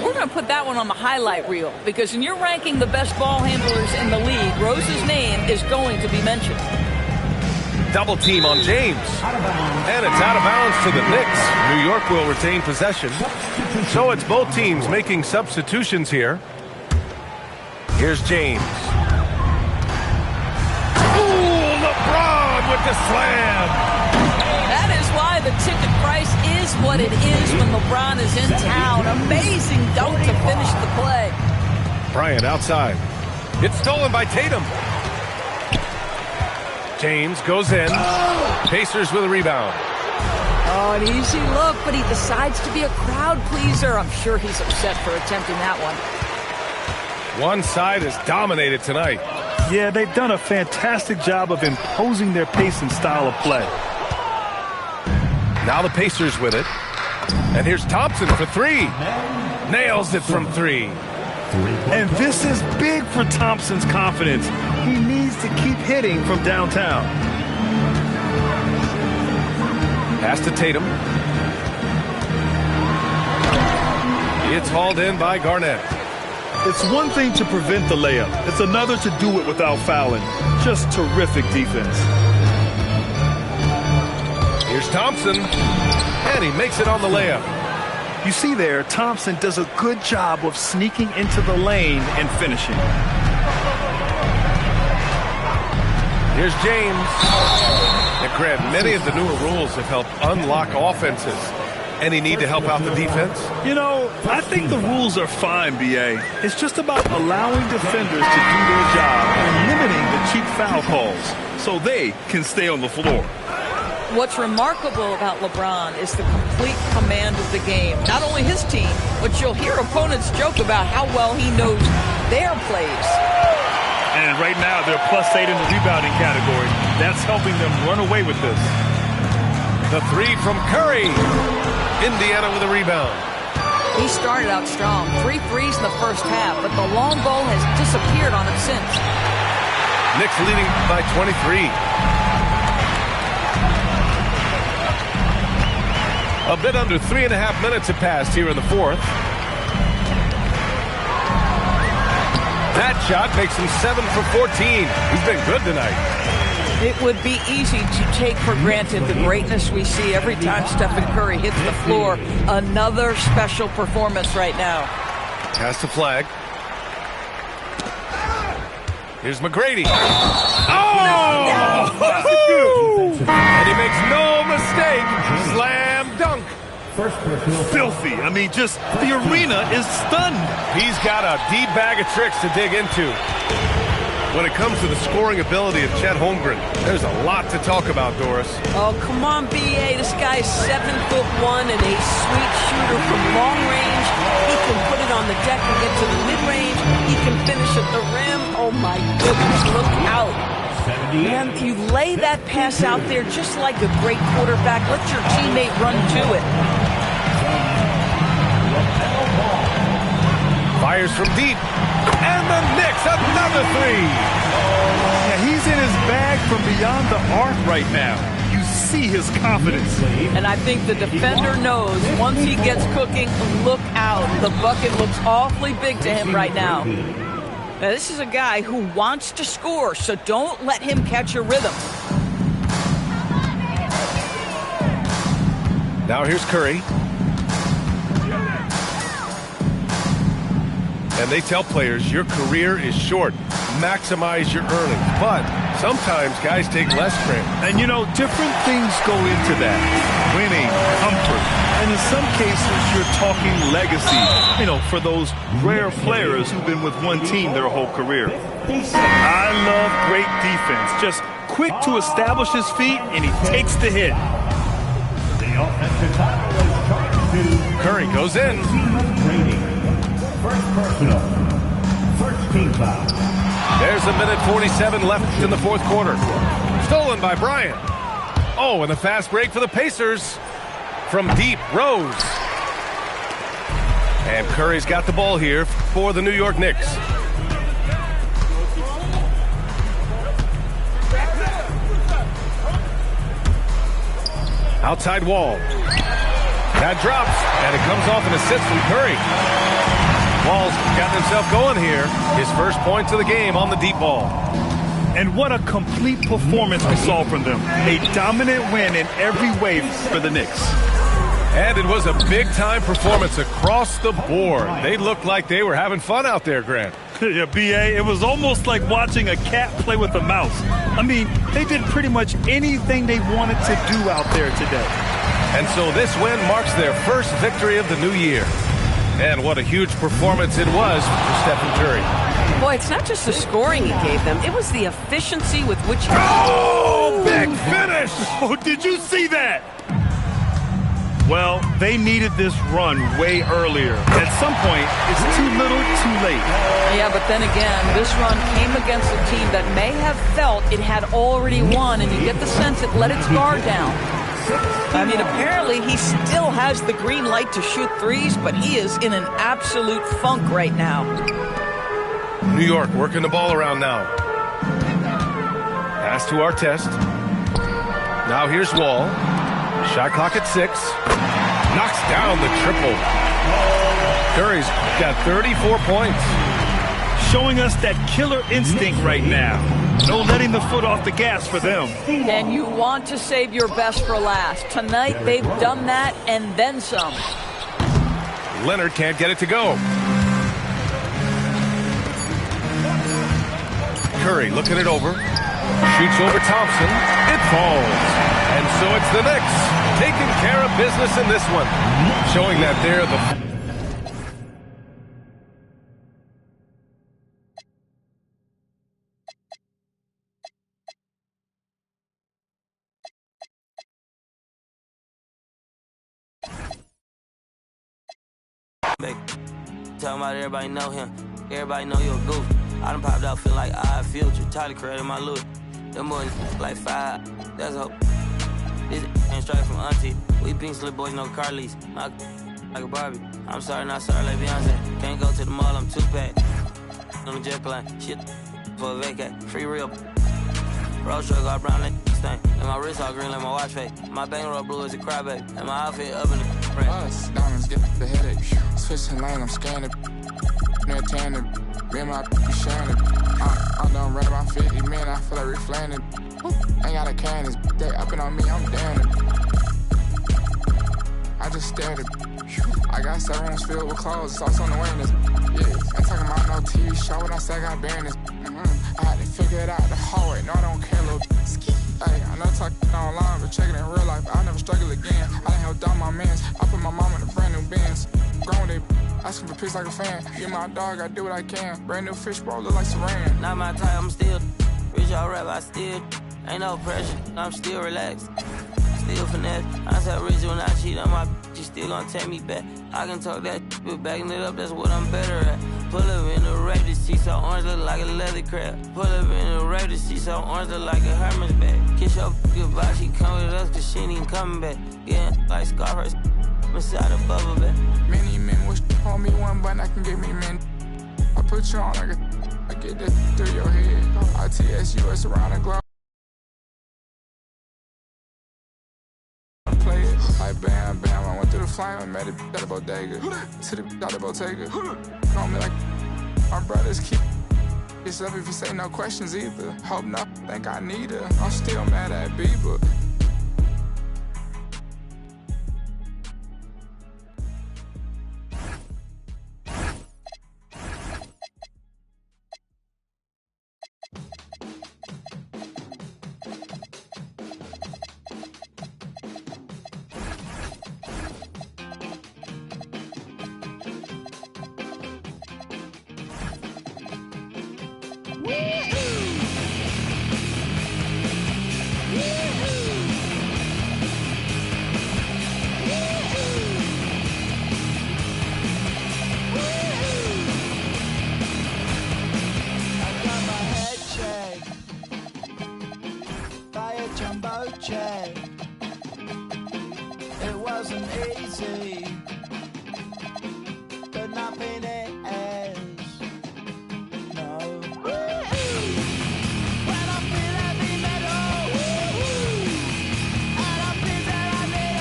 Speaker 10: We're going to put that one on the highlight reel because when you're ranking the best ball handlers in the league, Rose's name is going to be mentioned.
Speaker 9: Double team on James. And it's out of bounds to the Knicks. New York will retain possession. So it's both teams making substitutions here. Here's James. Ooh, LeBron with the slam.
Speaker 10: That is why the ticket price is what it is when LeBron is in town. Amazing dunk to finish the play.
Speaker 9: Bryant outside. It's stolen by Tatum. James goes in. Pacers with a rebound.
Speaker 10: Oh, an easy look, but he decides to be a crowd pleaser. I'm sure he's upset for attempting that one.
Speaker 9: One side is dominated tonight.
Speaker 12: Yeah, they've done a fantastic job of imposing their pace and style of play.
Speaker 9: Now the Pacers with it. And here's Thompson for three. Nails it from three.
Speaker 12: And this is big for Thompson's confidence. He needs to keep hitting from downtown.
Speaker 9: Pass to Tatum. It's hauled in by Garnett.
Speaker 12: It's one thing to prevent the layup. It's another to do it without fouling. Just terrific defense.
Speaker 9: Here's Thompson. And he makes it on the layup.
Speaker 12: You see there, Thompson does a good job of sneaking into the lane and finishing.
Speaker 9: Here's James. And Grant, many of the newer rules have helped unlock offenses. Any need to help out the defense?
Speaker 12: You know, I think the rules are fine, B.A. It's just about allowing defenders to do their job and limiting the cheap foul calls so they can stay on the floor.
Speaker 10: What's remarkable about LeBron is the complete command of the game. Not only his team, but you'll hear opponents joke about how well he knows their plays.
Speaker 12: And right now, they're +8 in the rebounding category. That's helping them run away with this.
Speaker 9: The three from Curry. Indiana with a rebound.
Speaker 10: He started out strong. 3 threes in the first half, but the long ball has disappeared on him since.
Speaker 9: Knicks leading by 23. A bit under 3.5 minutes have passed here in the fourth. That shot makes him 7 for 14. He's been good tonight.
Speaker 10: It would be easy to take for granted the greatness we see every time Stephen Curry hits the floor. Another special performance right now.
Speaker 9: Has to flag. Here's McGrady. Oh! And he makes no mistake. Slam dunk.
Speaker 12: Filthy. I mean, just the arena is stunned.
Speaker 9: He's got a deep bag of tricks to dig into. When it comes to the scoring ability of Chet Holmgren, there's a lot to talk about, Doris.
Speaker 10: Oh, come on, B.A. This guy is 7'1" and a sweet shooter from long range. He can put it on the deck and get to the mid-range. He can finish at the rim. Oh, my goodness, look out. Man, you lay that pass out there just like a great quarterback. Let your teammate run to it.
Speaker 9: Fires from deep. And the Knicks, another three.
Speaker 12: Yeah, he's in his bag from beyond the arc right now. You see his confidence.
Speaker 10: And I think the defender knows once he gets cooking, look out. The bucket looks awfully big to him right now. Now, this is a guy who wants to score, so don't let him catch a rhythm.
Speaker 9: Now here's Curry. And they tell players, your career is short. Maximize your earnings. But sometimes guys take less credit.
Speaker 12: And, you know, different things go into that. Winning, comfort. And in some cases, you're talking legacy, you know, for those rare players who've been with one team their whole career. I love great defense. Just quick to establish his feet, and he takes the hit.
Speaker 9: Curry goes in.
Speaker 11: First personal. First team foul.
Speaker 9: There's a minute 47 left in the fourth quarter. Stolen by Bryant. Oh, and a fast break for the Pacers. From deep, Rose. And Curry's got the ball here for the New York Knicks. Outside wall. That drops, and it comes off an assist from Curry. Wall's gotten himself going here. His first points of the game on the deep ball.
Speaker 12: And what a complete performance we saw from them. A dominant win in every way for the Knicks.
Speaker 9: And it was a big-time performance across the board. They looked like they were having fun out there, Grant.
Speaker 12: Yeah, B.A., it was almost like watching a cat play with a mouse. I mean, they did pretty much anything they wanted to do out there today.
Speaker 9: And so this win marks their first victory of the new year. And what a huge performance it was for Stephen Curry.
Speaker 10: Boy, it's not just the scoring he gave them. It was the efficiency with which he...
Speaker 9: Oh, big finish!
Speaker 12: Oh, did you see that? Well, they needed this run way earlier. At some point, it's too little, too late.
Speaker 10: Yeah, but then again, this run came against a team that may have felt it had already won, and you get the sense it let its guard down. I mean, apparently he still has the green light to shoot threes, but he is in an absolute funk right now.
Speaker 9: New York working the ball around now. Pass to Artest. Now here's Wall. Shot clock at 6. Knocks down the triple. Curry's got 34 points.
Speaker 12: Showing us that killer instinct right now. No letting the foot off the gas for them.
Speaker 10: And you want to save your best for last. Tonight they've done that and then some.
Speaker 9: Leonard can't get it to go. Curry looking it over. Shoots over Thompson. It falls. And so it's the Knicks taking care of business in this one. Showing that they're the...
Speaker 14: Talking about everybody know him. Everybody know you're a goof. I done popped out feeling like I Future. Tyler created my look. Them boys like 5. That's a hope. This ain't straight from auntie. We pink slip boys, no car lease. Like a Barbie. I'm sorry, not sorry like Beyonce. Can't go to the mall, I'm 2-pack. On the jet line, shit for a vacate. Free real. Road truck got brown that thing. And my my wrist all green like my watch face. My bankroll blue as a crybaby. And my outfit up in the print.
Speaker 15: Us, diamonds get the headache. Switching lane, I'm scanning. Near tanning. Me and my be sharing it. I'm done running my 50, man, I feel like reflating. Ain't got a can, this they upping on me, I'm damn it. I just stared at. I got 7 rooms filled with clothes, it's also on the witness. Yeah, ain't talking about no TV show when I say I got business. I had to figure it out the hallway, no I don't care, little hey, I know talking online, but checking in real life, I'll never struggle again. I done helped out my mans, I put my mom in a brand new Benz. Grown they asking for pics like a fan. You my dog, I do what I can. Brand new fish bowl, look like Saran.
Speaker 14: Not my type, I'm still rich, all rap, I still ain't no pressure, I'm still relaxed. Still finesse. I said rich when I cheat on my bitch, she still gon' take me back. I can talk that shit, but backing it up, that's what I'm better at. Pull up in the rape, the seat so orange look like a leather crab. Pull up in the rape, the seat so orange look like a Hermes bag. Kiss your goodbye, she come with us cause she ain't even coming back. Yeah, like Scarface, inside the bubble bag.
Speaker 15: Many men wish on me one button, I can get me men. I put you on like I get that through your head. ITS-US around the globe. Play it like bam, bam. I went through the flame and made it at the bodega. To the out the Bottega. Call me like my brothers keep yourself if you say no questions either. Hope not, think I need her. I'm still mad at Bieber.
Speaker 16: It wasn't easy, but nothing is. No. When I feel heavy metal, and I feel that I need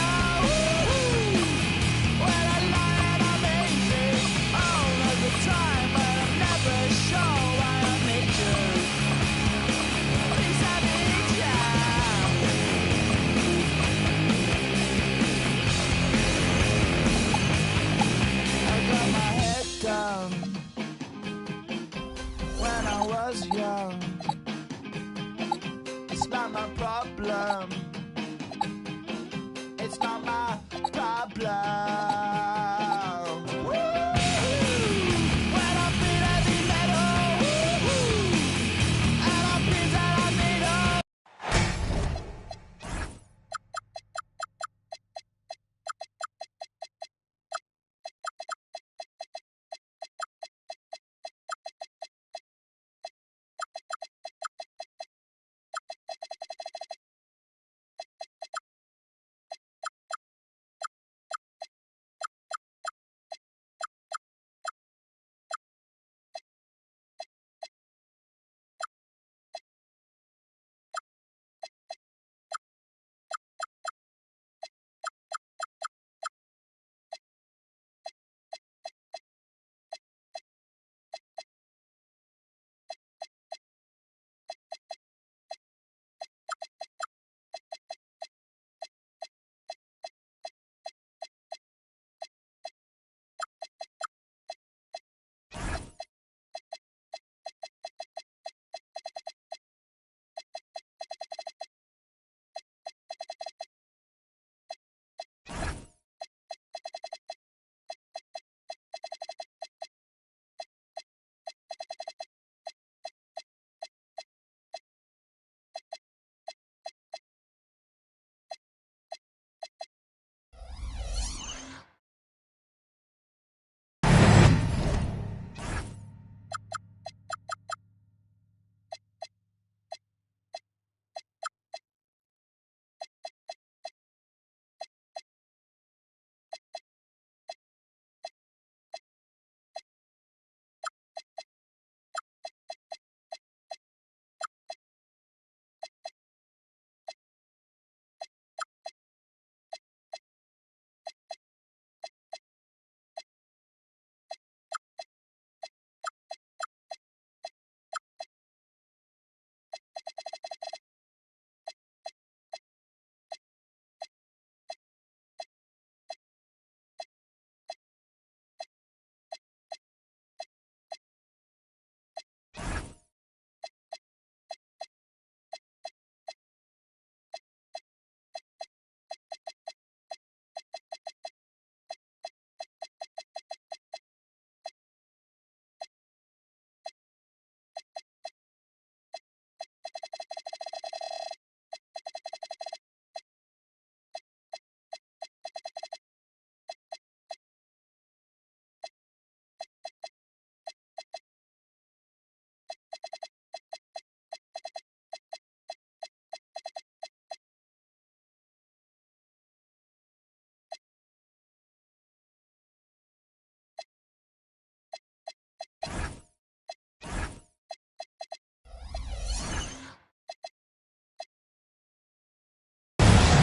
Speaker 16: when I lie and I'm easy all of the time, but I'm never sure why I need you. Please I need you.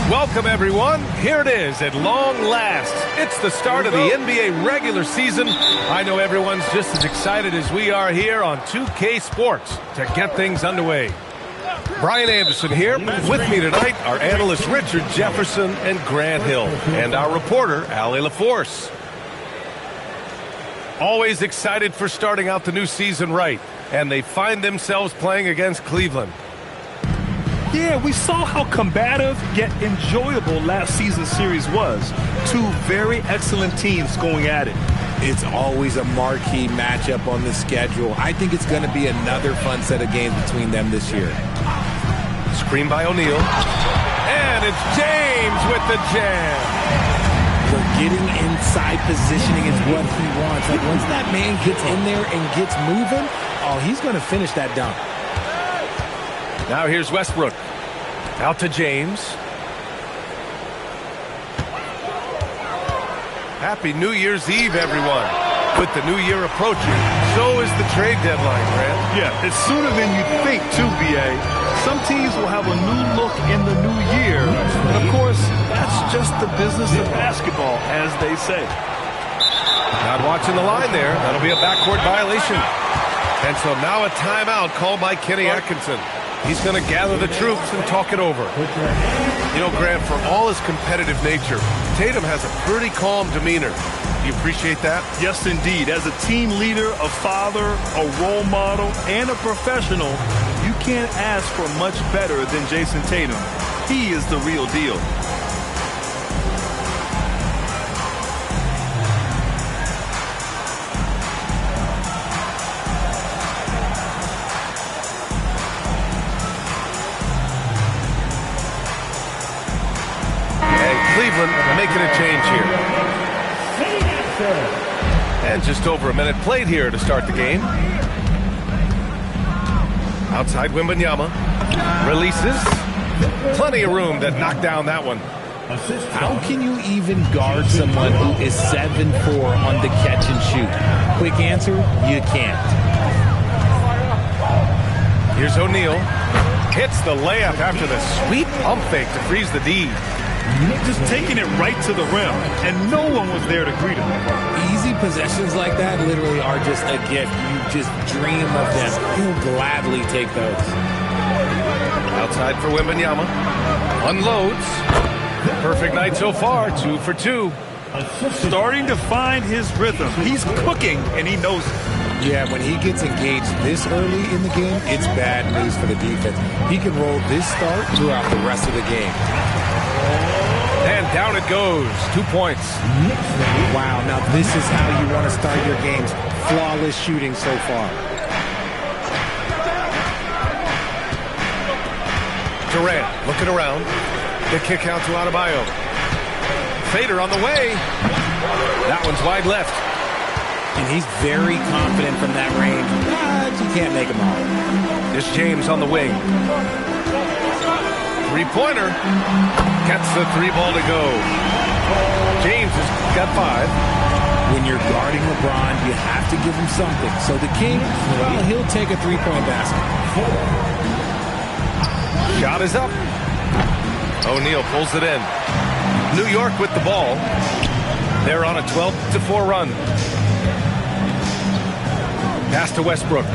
Speaker 9: Welcome, everyone. Here it is at long last. It's the start of the NBA regular season. I know everyone's just as excited as we are here on 2K Sports to get things underway. Brian Anderson here. With me tonight, our analysts Richard Jefferson and Grant Hill, and our reporter, Allie LaForce. Always excited for starting out the new season right, and they find themselves playing against Cleveland.
Speaker 12: Yeah, we saw how combative yet enjoyable last season's series was. Two very excellent teams going at it.
Speaker 17: It's always a marquee matchup on the schedule. I think it's going to be another fun set of games between them this year.
Speaker 9: Screen by O'Neal. And it's James with the jam.
Speaker 17: So getting inside positioning is what he wants. Like once that man gets in there and gets moving, oh, he's going to finish that dunk.
Speaker 9: Now here's Westbrook. Out to James. Happy New Year's Eve, everyone. With the new year approaching, so is the trade deadline, Grant.
Speaker 12: Yeah, it's sooner than you think, too, B.A. Some teams will have a new look in the new year. And, of course, that's just the business of basketball, as they say.
Speaker 9: Not watching the line there. That'll be a backcourt violation. And so now a timeout called by Kenny Atkinson. He's going to gather the troops and talk it over. You know, Grant, for all his competitive nature, Tatum has a pretty calm demeanor. Do you appreciate that?
Speaker 12: Yes, indeed. As a team leader, a father, a role model, and a professional, you can't ask for much better than Jason Tatum. He is the real deal.
Speaker 9: Cleveland making a change here. And just over a minute played here to start the game. Outside Wembanyama. Releases. Plenty of room that knocked down that one.
Speaker 17: How can you even guard someone who is 7'4" on the catch and shoot? Quick answer, you can't.
Speaker 9: Here's O'Neal. Hits the layup after the sweet pump fake to freeze the D.
Speaker 12: Just taking it right to the rim, and no one was there to greet him.
Speaker 17: Easy possessions like that literally are just a gift. You just dream of them. He'll gladly take those.
Speaker 9: Outside for Wembanyama. Unloads. Perfect night so far, 2 for 2.
Speaker 12: Starting to find his rhythm. He's cooking, and he knows it.
Speaker 17: Yeah, when he gets engaged this early in the game, it's bad news for the defense. He can roll this start throughout the rest of the game.
Speaker 9: And down it goes. 2 points.
Speaker 17: Wow, now this is how you want to start your games. Flawless shooting so far.
Speaker 9: Durant looking around. The kick out to Adebayo. Fader on the way. That one's wide left.
Speaker 17: And he's very confident from that range. But you can't make him all.
Speaker 9: This James on the wing. Three-pointer. Gets the 3 ball to go. James has got 5.
Speaker 17: When you're guarding LeBron, you have to give him something. So the King, well, he'll take a 3-point basket.
Speaker 9: Shot is up. O'Neal pulls it in. New York with the ball. They're on a 12-4 run. Pass to Westbrook.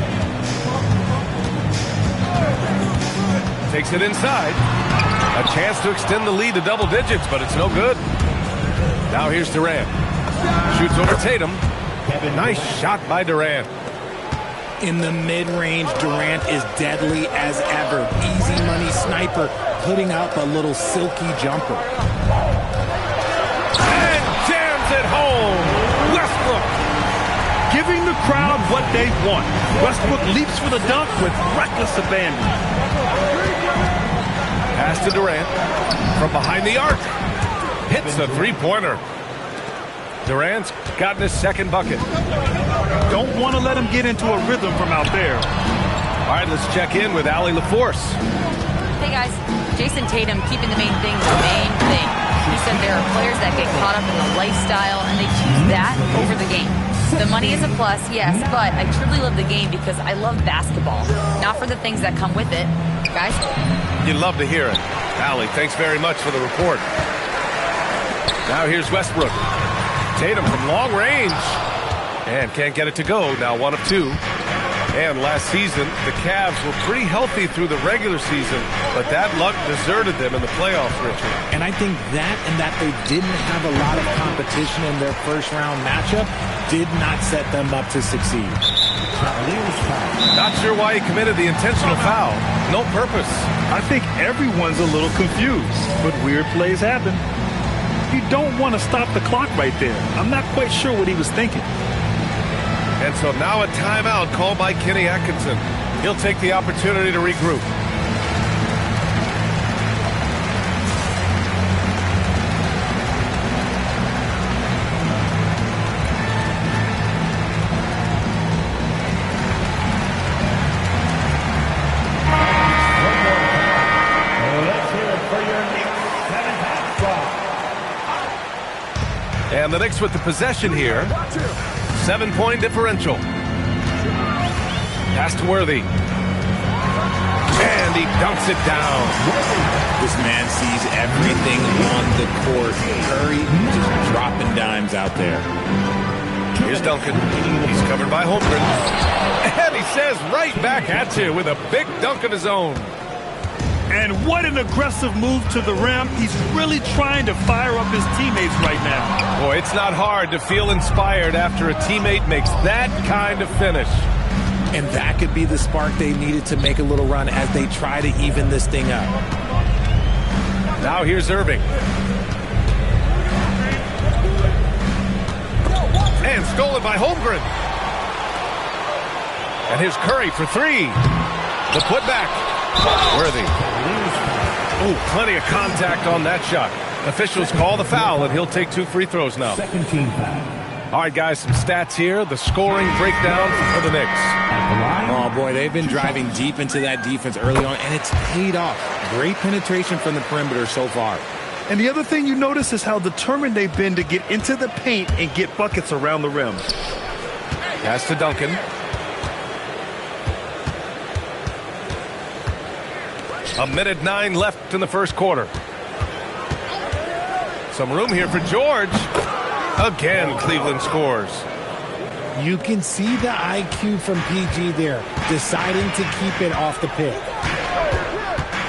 Speaker 9: Takes it inside. A chance to extend the lead to double digits, but it's no good. Now here's Durant. Shoots over Tatum. Nice shot by Durant.
Speaker 17: In the mid-range, Durant is deadly as ever. Easy money sniper, putting up a little silky jumper.
Speaker 9: And jams it home. Westbrook.
Speaker 12: Giving the crowd what they want. Westbrook leaps for the dunk with reckless abandon.
Speaker 9: Pass to Durant. From behind the arc. Hits the 3-pointer. Durant's gotten his second bucket.
Speaker 12: Don't want to let him get into a rhythm from out there.
Speaker 9: All right, let's check in with Allie LaForce.
Speaker 13: Hey, guys. Jason Tatum keeping the main thing the main thing. He said there are players that get caught up in the lifestyle, and they choose that over the game. The money is a plus, yes, but I truly love the game because I love basketball, not for the things that come with it. Guys?
Speaker 9: You'd love to hear it. Allie, thanks very much for the report. Now here's Westbrook. Tatum from long range. And can't get it to go. Now 1 of 2. And last season, the Cavs were pretty healthy through the regular season, but that luck deserted them in the playoffs, Richard.
Speaker 17: And I think that and that they didn't have a lot of competition in their first-round matchup did not set them up to succeed.
Speaker 9: Not sure why he committed the intentional foul. No purpose.
Speaker 12: I think everyone's a little confused, but weird plays happen. You don't want to stop the clock right there. I'm not quite sure what he was thinking.
Speaker 9: And so now a timeout called by Kenny Atkinson. He'll take the opportunity to regroup. And the Knicks with the possession here. 7-point differential. Pass to Worthy. And he dunks it down.
Speaker 17: This man sees everything on the court. Curry just dropping dimes out there.
Speaker 9: Here's Duncan. He's covered by Holmgren. And he says right back at you with a big dunk of his own.
Speaker 12: And what an aggressive move to the rim. He's really trying to fire up his teammates right now.
Speaker 9: Boy, it's not hard to feel inspired after a teammate makes that kind of finish.
Speaker 17: And that could be the spark they needed to make a little run as they try to even this thing up.
Speaker 9: Now here's Irving. And stolen by Holmgren. And here's Curry for 3. The putback. Worthy. Oh, plenty of contact on that shot. Officials call the foul, and he'll take 2 free throws now.
Speaker 11: Second team foul.
Speaker 9: All right, guys, some stats here. The scoring breakdown for the Knicks.
Speaker 17: Oh, boy, they've been driving deep into that defense early on, and it's paid off. Great penetration from the perimeter so far.
Speaker 12: And the other thing you notice is how determined they've been to get into the paint and get buckets around the rim.
Speaker 9: Pass to Duncan. A minute 9 left in the first quarter. Some room here for George. Again, Cleveland scores.
Speaker 17: You can see the IQ from PG there, deciding to keep it off the pick.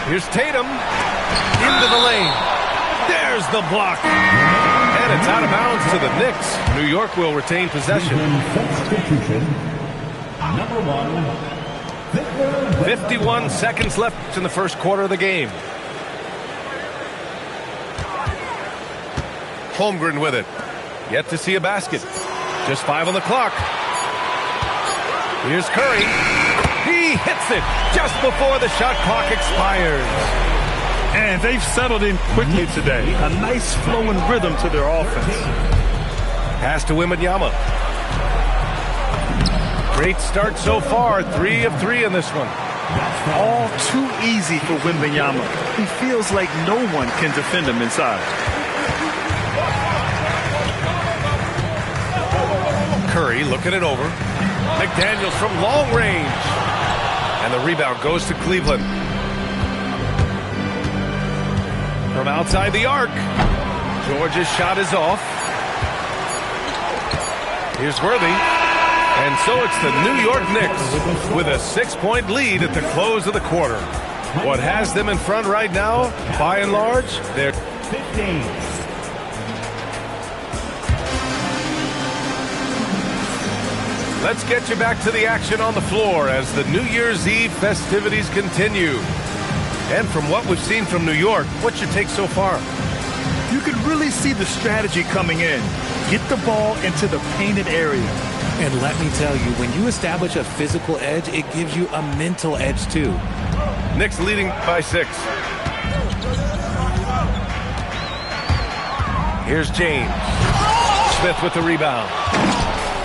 Speaker 9: Here's Tatum. Into the lane. There's the block. And it's out of bounds to the Knicks. New York will retain possession.
Speaker 11: Number 1.
Speaker 9: 51 seconds left in the first quarter of the game. Holmgren with it. Yet to see a basket. Just 5 on the clock. Here's Curry. He hits it just before the shot clock expires.
Speaker 12: And they've settled in quickly today. A nice flowing rhythm to their offense.
Speaker 9: Pass to Wembanyama. Great start so far. 3 of 3 in this one.
Speaker 12: All too easy for Wembanyama. He feels like no one can defend him inside.
Speaker 9: Curry looking it over. McDaniels from long range. And the rebound goes to Cleveland. From outside the arc. George's shot is off. Here's Worthy. And so it's the New York Knicks with a 6-point lead at the close of the quarter. What has them in front right now, by and large, they're
Speaker 11: 15.
Speaker 9: Let's get you back to the action on the floor as the New Year's Eve festivities continue. And from what we've seen from New York, what's your take so far?
Speaker 12: You can really see the strategy coming in. Get the ball into the painted area.
Speaker 17: And let me tell you, when you establish a physical edge, it gives you a mental edge too.
Speaker 9: Knicks leading by 6. Here's James. Smith with the rebound.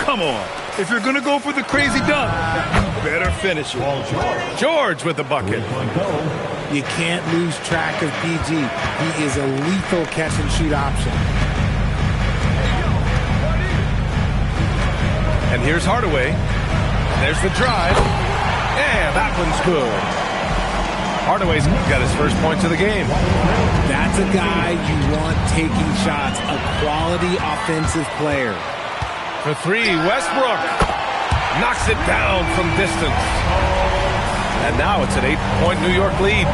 Speaker 12: Come on. If you're going to go for the crazy dunk, you better finish it.
Speaker 9: George with the bucket.
Speaker 17: You can't lose track of PG. He is a lethal catch-and-shoot option.
Speaker 9: And here's Hardaway. And there's the drive. And that one's good. Hardaway's got his first points of the game.
Speaker 17: That's a guy you want taking shots, a quality offensive player.
Speaker 9: For three, Westbrook knocks it down from distance. And now it's an 8-point New York lead.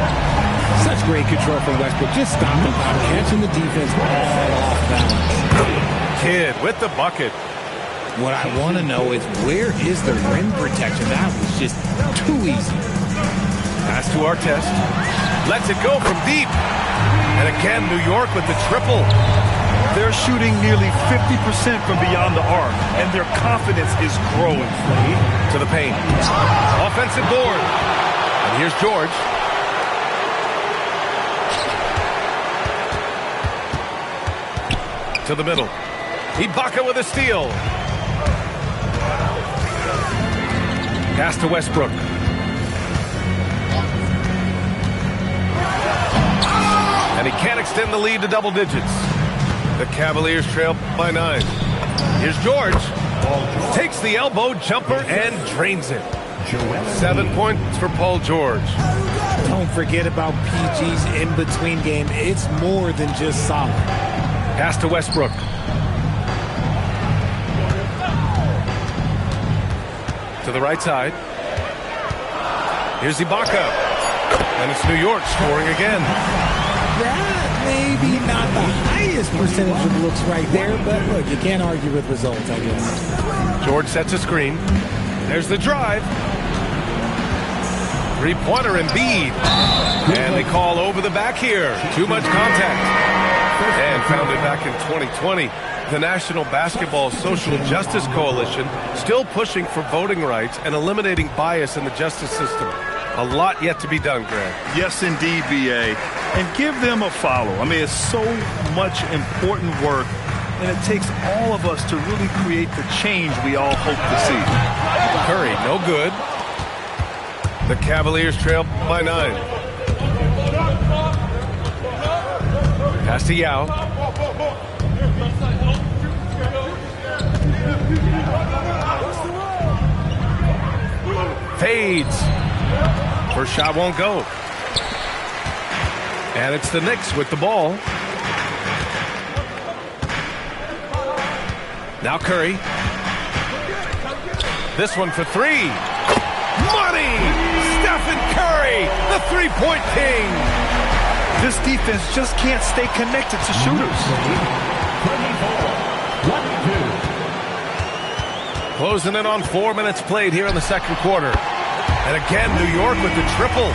Speaker 17: Such great control from Westbrook. Just stopping by, catching the defense all off balance.
Speaker 9: Kidd with the bucket.
Speaker 17: What I want to know is, where is the rim protection? That was just too easy.
Speaker 9: Pass to Artest. Lets it go from deep. And again, New York with the triple.
Speaker 12: They're shooting nearly 50% from beyond the arc, and their confidence is growing.
Speaker 9: To the paint. Offensive board. And here's George. To the middle. Ibaka with a steal. Pass to Westbrook. And he can't extend the lead to double digits. The Cavaliers trail by 9. Here's George. Takes the elbow jumper and drains it. 7 points for Paul George.
Speaker 17: Don't forget about PG's in-between game. It's more than just solid.
Speaker 9: Pass to Westbrook. To the right side. Here's Ibaka. And it's New York scoring again.
Speaker 17: That maybe not the highest percentage of looks right there, but look, you can't argue with results, I guess.
Speaker 9: George sets a screen. There's the drive. Three-pointer Embiid. And they call over the back here. Too much contact. And founded back in 2020, the National Basketball Social Justice Coalition still pushing for voting rights and eliminating bias in the justice system. A lot yet to be done, Grant.
Speaker 12: Yes, indeed, B.A. And give them a follow. I mean, it's so much important work, and it takes all of us to really create the change we all hope to see.
Speaker 9: Curry, no good. The Cavaliers trail by 9. Pass to Yao. Fades. First shot won't go. And it's the Knicks with the ball. Now Curry. This one for three. Money! Stephen Curry, the three-point king.
Speaker 12: This defense just can't stay connected to shooters.
Speaker 9: Closing in on 4 minutes played here in the second quarter. And again, New York with the triple.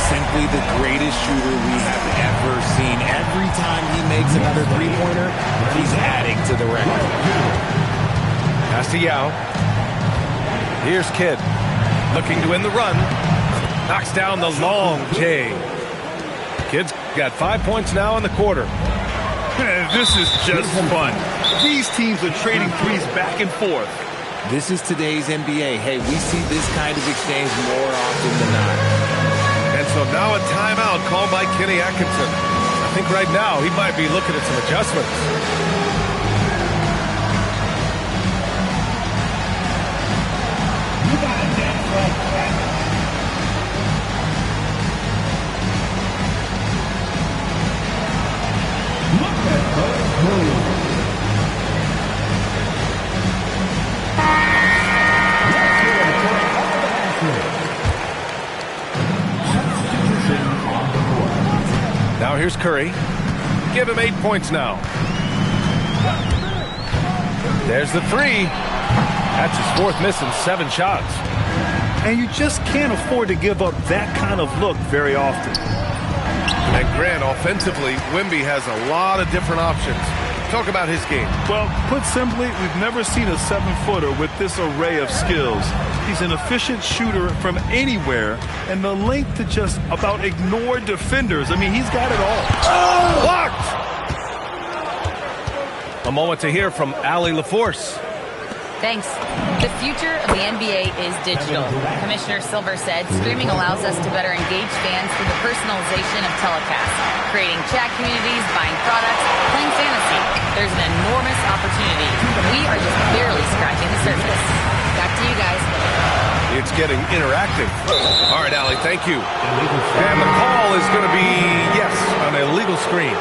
Speaker 17: Simply the greatest shooter we have ever seen. Every time he makes another three-pointer, he's adding to the record.
Speaker 9: Pass to Yao. Here's Kidd. Looking to win the run. Knocks down the long J. Kidd's got 5 points now in the quarter.
Speaker 12: This is just fun. These teams are trading threes back and forth.
Speaker 17: This is today's NBA. Hey, we see this kind of exchange more often than not.
Speaker 9: And so now a timeout called by Kenny Atkinson. I think right now he might be looking at some adjustments. Now here's Curry. Give him 8 points now. There's the three. That's his fourth miss in 7 shots.
Speaker 12: And you just can't afford to give up that kind of look very often.
Speaker 9: And Grant, offensively, Wemby has a lot of different options. Talk about his game.
Speaker 12: Well, put simply, we've never seen a 7-footer with this array of skills. He's an efficient shooter from anywhere, and the length to just about ignore defenders. I mean, he's got it all.
Speaker 9: Oh! Blocked! A moment to hear from Allie LaForce.
Speaker 13: Thanks. The future of the NBA is digital. Commissioner Silver said streaming allows us to better engage fans through the personalization of telecasts, creating chat communities, buying products, playing fantasy. There's an enormous opportunity. We are just barely scratching the surface. Back to you guys.
Speaker 9: It's getting interactive. All right, Allie, thank you. And the call is going to be, yes, on a legal screen.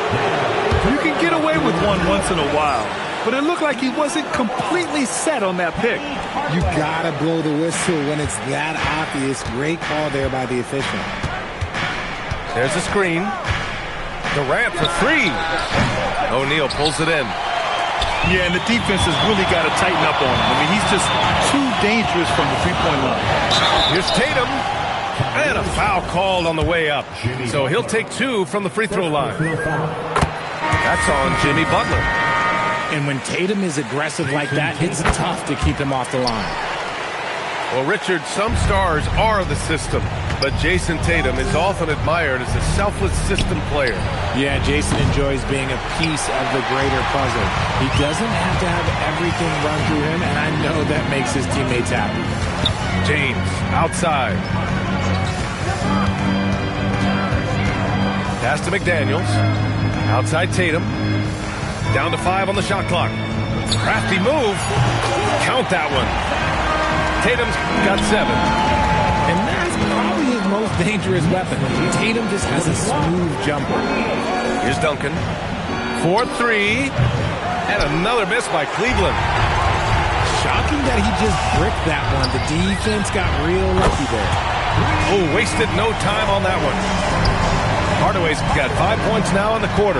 Speaker 12: You can get away with one once in a while, but it looked like he wasn't completely set on that pick.
Speaker 17: You gotta blow the whistle when it's that obvious. Great call there by the official.
Speaker 9: There's a screen. Durant for three. O'Neal pulls it in.
Speaker 12: Yeah, and the defense has really got to tighten up on him. I mean, he's just too dangerous from the three-point line.
Speaker 9: Here's Tatum. And a foul called on the way up. So he'll take two from the free throw line. That's on Jimmy Butler.
Speaker 17: And when Tatum is aggressive like that, it's tough to keep him off the line.
Speaker 9: Well, Richard, some stars are the system, but Jason Tatum is often admired as a selfless system player.
Speaker 17: Yeah, Jason enjoys being a piece of the greater puzzle. He doesn't have to have everything run through him, and I know that makes his teammates happy.
Speaker 9: James, outside. Pass to McDaniels. Outside Tatum. Down to 5 on the shot clock. Crafty move. Count that one. Tatum's got 7.
Speaker 17: And that's probably his most dangerous weapon. Tatum just has a smooth jumper.
Speaker 9: Here's Duncan. 4-3. And another miss by Cleveland.
Speaker 17: Shocking that he just bricked that one. The defense got real lucky there.
Speaker 9: Oh, wasted no time on that one. Hardaway's got 5 points now in the quarter.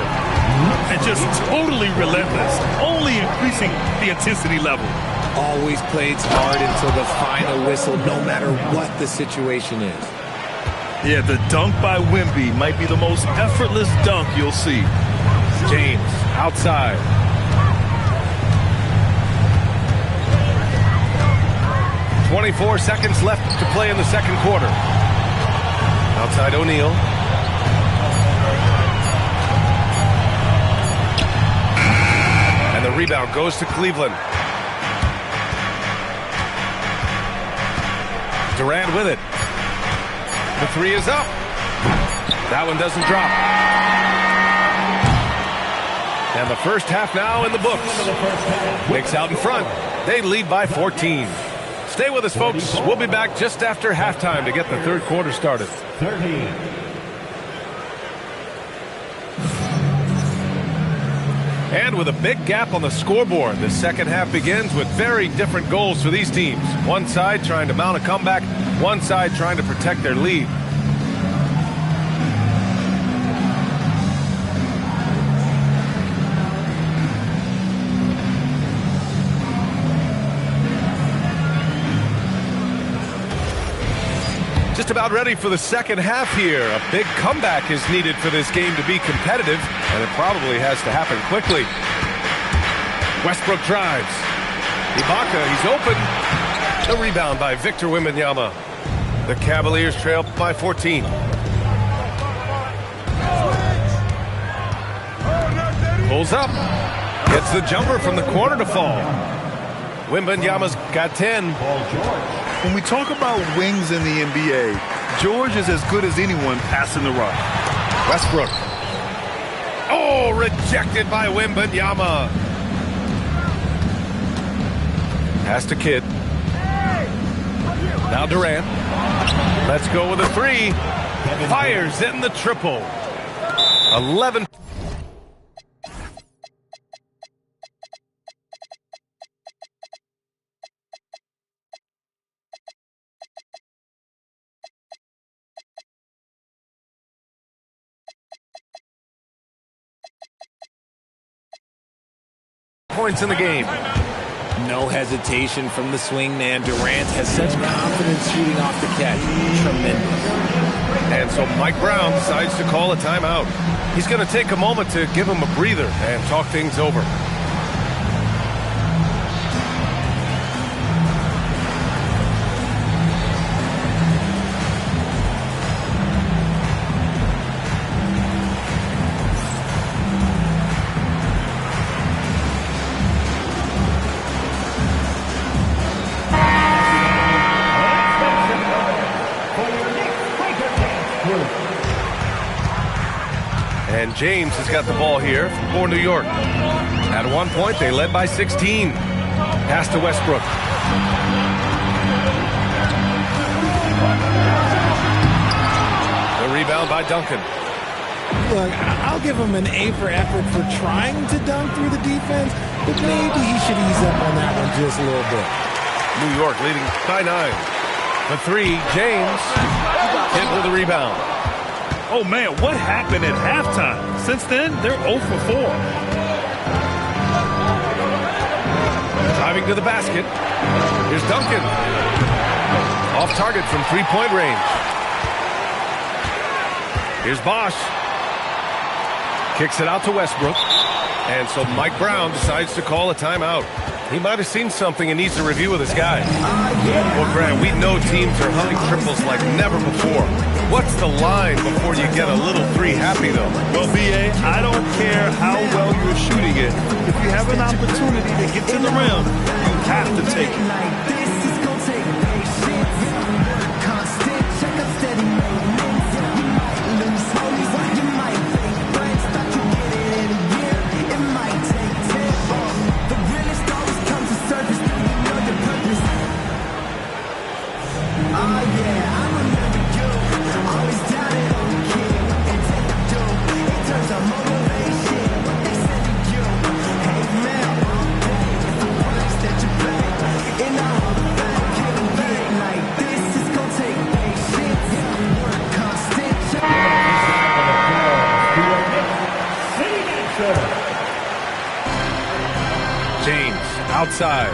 Speaker 12: And just totally relentless, only increasing the intensity level.
Speaker 17: Always plays hard until the final whistle, no matter what the situation is.
Speaker 12: Yeah, the dunk by Wemby might be the most effortless dunk you'll see.
Speaker 9: James, outside. .24 seconds left to play in the second quarter. Outside O'Neal. And the rebound goes to Cleveland. Durant with it. The three is up. That one doesn't drop. And the first half now in the books. Knicks out in front. They lead by 14. Stay with us, folks. We'll be back just after halftime to get the third quarter started.
Speaker 11: 30.
Speaker 9: And with a big gap on the scoreboard, the second half begins with very different goals for these teams. One side trying to mount a comeback, one side trying to protect their lead. Just about ready for the second half here. A big comeback is needed for this game to be competitive, and it probably has to happen quickly. Westbrook drives. Ibaka, he's open. The rebound by Victor Wembanyama. The Cavaliers trail by 14. Pulls up. Gets the jumper from the corner to fall. Wembanyama's got 10.
Speaker 12: When we talk about wings in the NBA, George is as good as anyone passing the rock.
Speaker 9: Westbrook. Oh, rejected by Wembanyama. Pass to Kidd. Now Durant. Let's go with a three. Fires in the triple. 11. Points in the game.
Speaker 17: No hesitation from the swing man. Durant has such confidence shooting off the catch. Tremendous.
Speaker 9: And so Mike Brown decides to call a timeout. He's going to take a moment to give him a breather and talk things over. And James has got the ball here for New York. At one point, they led by 16. Pass to Westbrook. The rebound by Duncan.
Speaker 17: Look, I'll give him an A for effort for trying to dunk through the defense, but maybe he should ease up on that one just a little bit.
Speaker 9: New York leading by 9. For 3, James hit with the rebound.
Speaker 12: Oh, man, what happened at halftime? Since then, they're 0 for 4.
Speaker 9: Driving to the basket. Here's Duncan. Off target from three-point range. Here's Bosch. Kicks it out to Westbrook. And so Mike Brown decides to call a timeout. He might have seen something and needs to review with his guy. Well, Grant, we know teams are hunting triples like never before. What's the line before you get a little three happy, though?
Speaker 12: Well, B.A., I don't care how well you're shooting it. If you have an opportunity to get to the rim, you have to take it.
Speaker 9: Outside.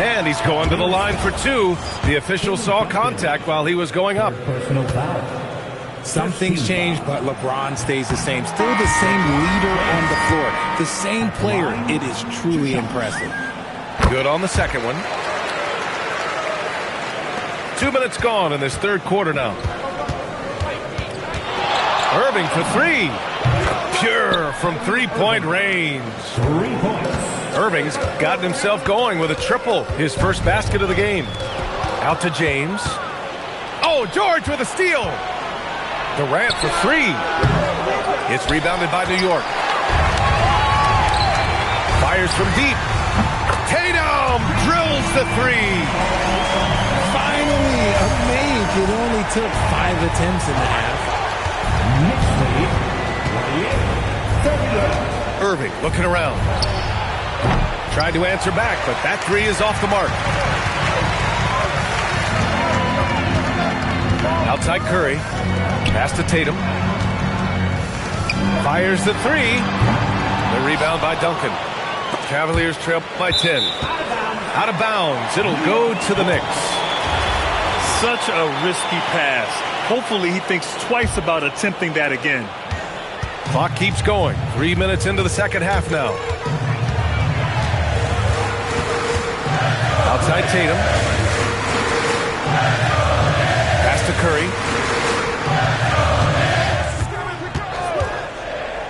Speaker 9: And he's going to the line for 2. The official saw contact while he was going up.
Speaker 11: Personal foul.
Speaker 17: Some things change, but LeBron stays the same. Still the same leader on the floor. The same player. It is truly impressive.
Speaker 9: Good on the second one. 2 minutes gone in this third quarter now. Irving for 3. Pure from three-point range.
Speaker 11: 3 points.
Speaker 9: Irving's gotten himself going with a triple. His first basket of the game. Out to James. Oh, George with a steal. Durant for 3. It's rebounded by New York. Fires from deep. Tatum drills the 3.
Speaker 17: Finally, a make. It only took 5 attempts in the half.
Speaker 9: Irving looking around. Tried to answer back, but that 3 is off the mark. Outside Curry. Pass to Tatum. Fires the 3. The rebound by Duncan. Cavaliers trail by 10. Out of bounds. It'll go to the Knicks.
Speaker 12: Such a risky pass. Hopefully he thinks twice about attempting that again.
Speaker 9: Clock keeps going. 3 minutes into the second half now. Outside Tatum. Pass to Curry.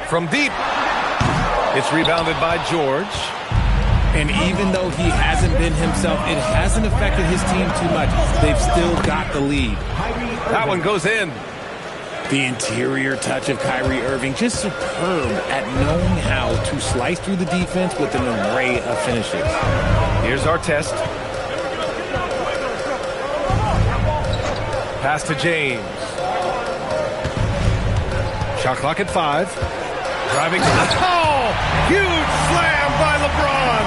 Speaker 9: From deep. It's rebounded by George.
Speaker 17: And even though he hasn't been himself, it hasn't affected his team too much. They've still got the lead.
Speaker 9: That one goes in.
Speaker 17: The interior touch of Kyrie Irving, just superb at knowing how to slice through the defense with an array of finishes.
Speaker 9: Here's our test. Pass to James. Shot clock at 5. Driving. Oh! Huge slam by LeBron.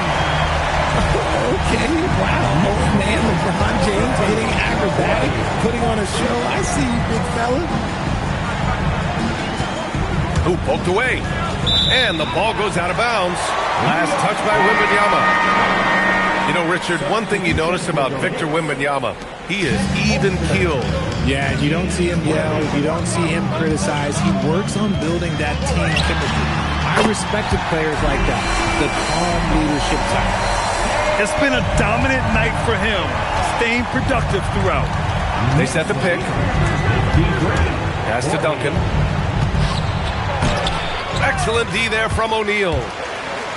Speaker 17: Okay, wow. Oh, man, LeBron James getting acrobatic, putting on a show. I see you, big fella.
Speaker 9: Who poked away. And the ball goes out of bounds. Last touch by Wembanyama. You know, Richard, one thing you notice about Victor Wembanyama, he is even-keeled.
Speaker 17: Yeah, you don't see him yell. You don't see him criticize. He works on building that team chemistry. I respected players like that, the calm leadership type.
Speaker 12: It's been a dominant night for him, staying productive throughout.
Speaker 9: They set the pick. Pass to Duncan. Excellent D there from O'Neal.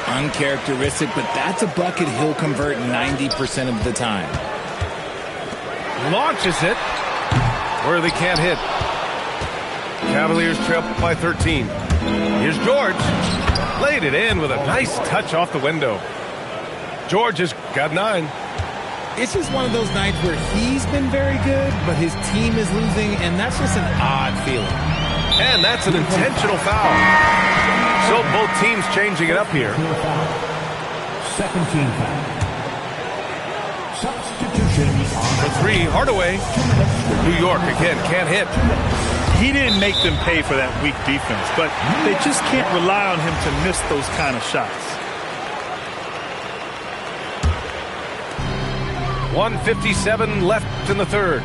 Speaker 17: Uncharacteristic, but that's a bucket he'll convert 90% of the time.
Speaker 9: Launches it. Worthy can't hit. Cavaliers trail by 13. Here's George. Laid it in with a nice touch off the window. George has got 9.
Speaker 17: It's just one of those nights where he's been very good, but his team is losing, and that's just an odd feeling.
Speaker 9: And that's an intentional foul. So both teams changing it up here.
Speaker 11: Second team foul. Substitution
Speaker 9: For 3, Hardaway. New York again can't hit.
Speaker 12: He didn't make them pay for that weak defense, but they just can't rely on him to miss those kind of shots.
Speaker 9: 1:57 left in the third.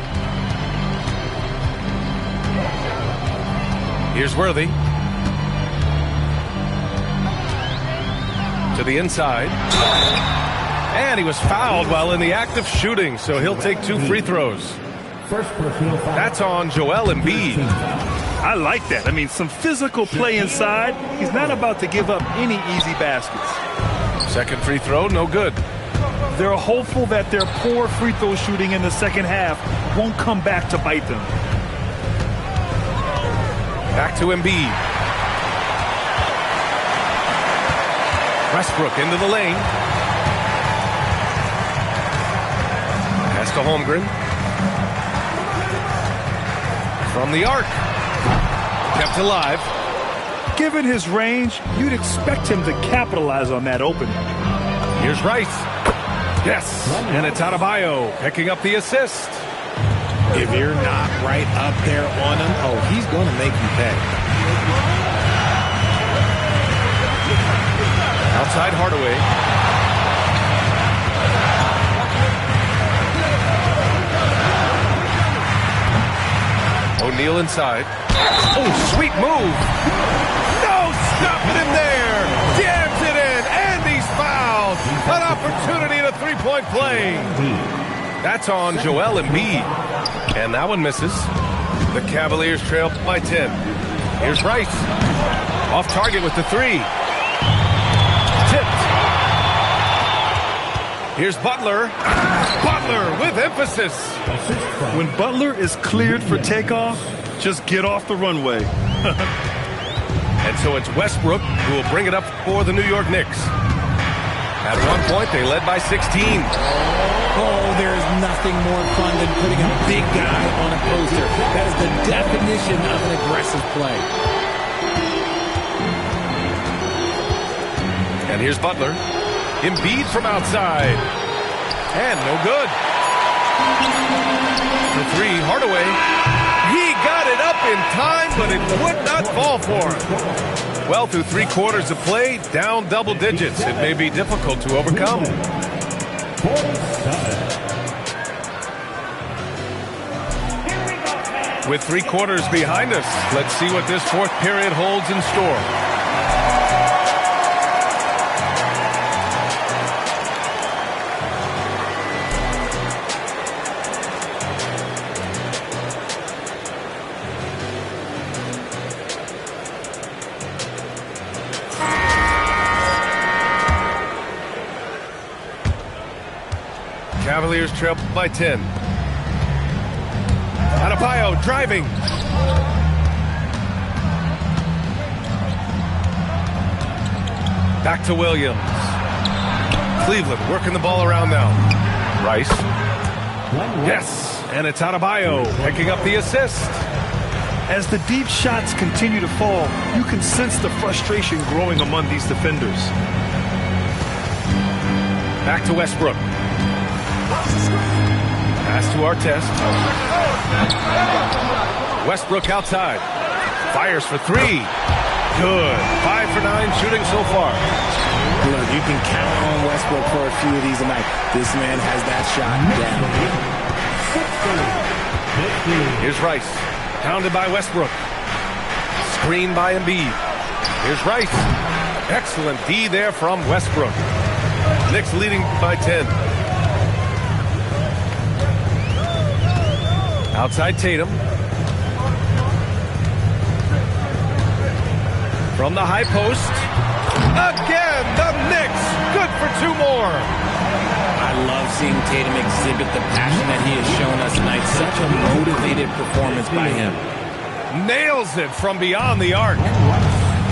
Speaker 9: Here's Worthy. To the inside. And he was fouled while in the act of shooting, so he'll take 2 free throws. That's on Joel Embiid.
Speaker 12: I like that. I mean, some physical play inside. He's not about to give up any easy baskets.
Speaker 9: Second free throw, no good.
Speaker 12: They're hopeful that their poor free throw shooting in the second half won't come back to bite them.
Speaker 9: Back to Embiid. Westbrook into the lane. Pass to Holmgren. From the arc. Kept alive.
Speaker 12: Given his range, you'd expect him to capitalize on that opening.
Speaker 9: Here's Rice. Yes, and it's Adebayo picking up the assist.
Speaker 17: If you're not right up there on him, oh, he's going to make you pay.
Speaker 9: Outside Hardaway. O'Neal inside. Oh, sweet move. No stopping him there. Jams it in, and he's fouled. An opportunity at a three-point play. That's on Joel Embiid. And that one misses. The Cavaliers trail by 10. Here's Rice. Off target with the 3. Tipped. Here's Butler. Butler with emphasis.
Speaker 12: When Butler is cleared for takeoff, just get off the runway.
Speaker 9: And so it's Westbrook who will bring it up for the New York Knicks. At one point, they led by 16.
Speaker 17: Oh, there's nothing more fun than putting a big guy on a poster. That is the definition of an aggressive play.
Speaker 9: And here's Butler. Embiid from outside. And no good. For 3, Hardaway. He got it up in time, but it would not fall for him. Well, through 3 quarters of play, down double digits. It may be difficult to overcome. With 3 quarters behind us, let's see what this fourth period holds in store. Cavaliers trail by 10. Adebayo driving. Back to Williams. Cleveland working the ball around now. Rice. Yes, and it's Adebayo picking up the assist.
Speaker 12: As the deep shots continue to fall, you can sense the frustration growing among these defenders.
Speaker 9: Back to Westbrook. Pass to Artest. Westbrook outside. Fires for 3. Good. 5 for 9 shooting so far.
Speaker 17: Look, you can count on Westbrook for a few of these tonight. This man has that shot down.
Speaker 9: Here's Rice. Pounded by Westbrook. Screen by Embiid. Here's Rice. Excellent D there from Westbrook. Knicks leading by 10. Outside Tatum. From the high post. Again, the Knicks. Good for 2 more.
Speaker 17: I I love seeing Tatum exhibit the passion that he has shown us tonight. Such a motivated performance by him.
Speaker 9: Nails it from beyond the arc.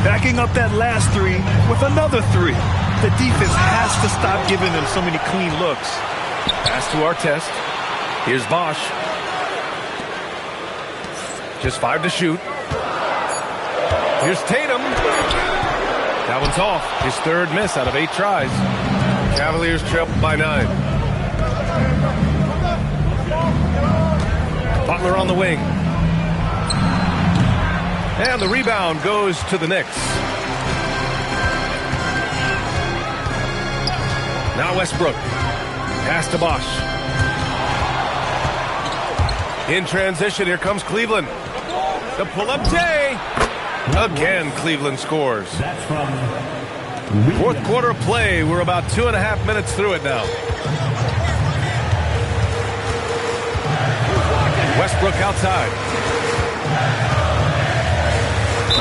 Speaker 12: Backing up that last three with another three. The defense has to stop giving them so many clean looks.
Speaker 9: Pass to Artest. Here's Bosch. Just 5 to shoot. Here's Tatum. That one's off. His third miss out of 8 tries. Cavaliers trail by 9. Butler on the wing. And the rebound goes to the Knicks. Now Westbrook. Pass to Bosch. In transition, here comes Cleveland. The pull-up J. Again, Cleveland scores. Fourth quarter play. We're about 2.5 minutes through it now. Westbrook outside.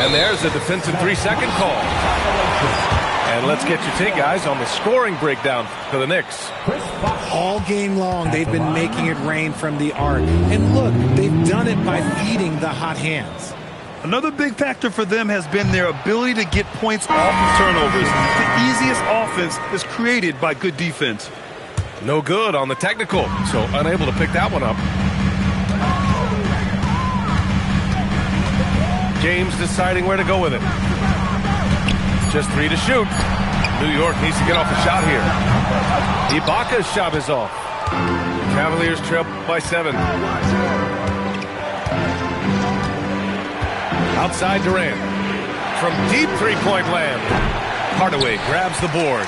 Speaker 9: And there's a defensive 3-second call. And let's get your take, guys, on the scoring breakdown for the Knicks.
Speaker 17: All game long, they've been making it rain from the arc. And look, they've done it by feeding the hot hands.
Speaker 12: Another big factor for them has been their ability to get points off of turnovers. The easiest offense is created by good defense.
Speaker 9: No good on the technical, so unable to pick that one up. James deciding where to go with it. Just 3 to shoot. New York needs to get off a shot here. Ibaka's shot is off. Cavaliers trail by 7. Outside Durant. From deep three-point land. Hardaway grabs the board.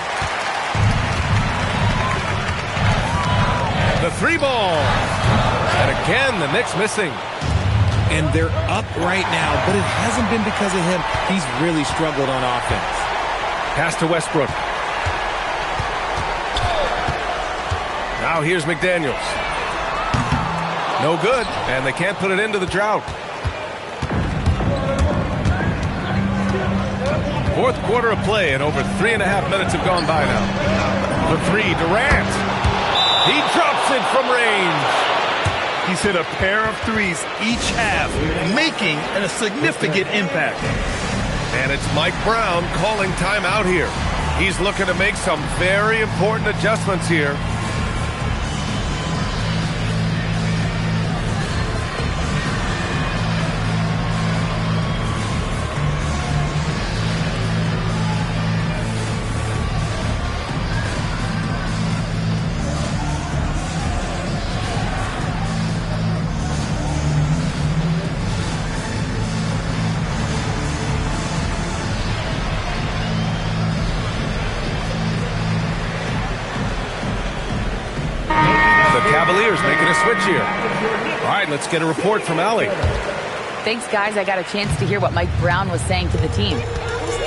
Speaker 9: The 3 ball. And again, the Knicks missing.
Speaker 17: And they're up right now, but it hasn't been because of him. He's really struggled on offense.
Speaker 9: Pass to Westbrook. Now here's McDaniels. No good, and they can't put it into the drought. Fourth quarter of play, and over 3.5 minutes have gone by now. The 3, Durant. He drops it from range.
Speaker 12: He's hit a pair of threes each half, making a significant impact.
Speaker 9: And it's Mike Brown calling timeout here. He's looking to make some very important adjustments here. Cavaliers making a switch here. All right, let's get a report from Allie.
Speaker 13: Thanks, guys. I got a chance to hear what Mike Brown was saying to the team.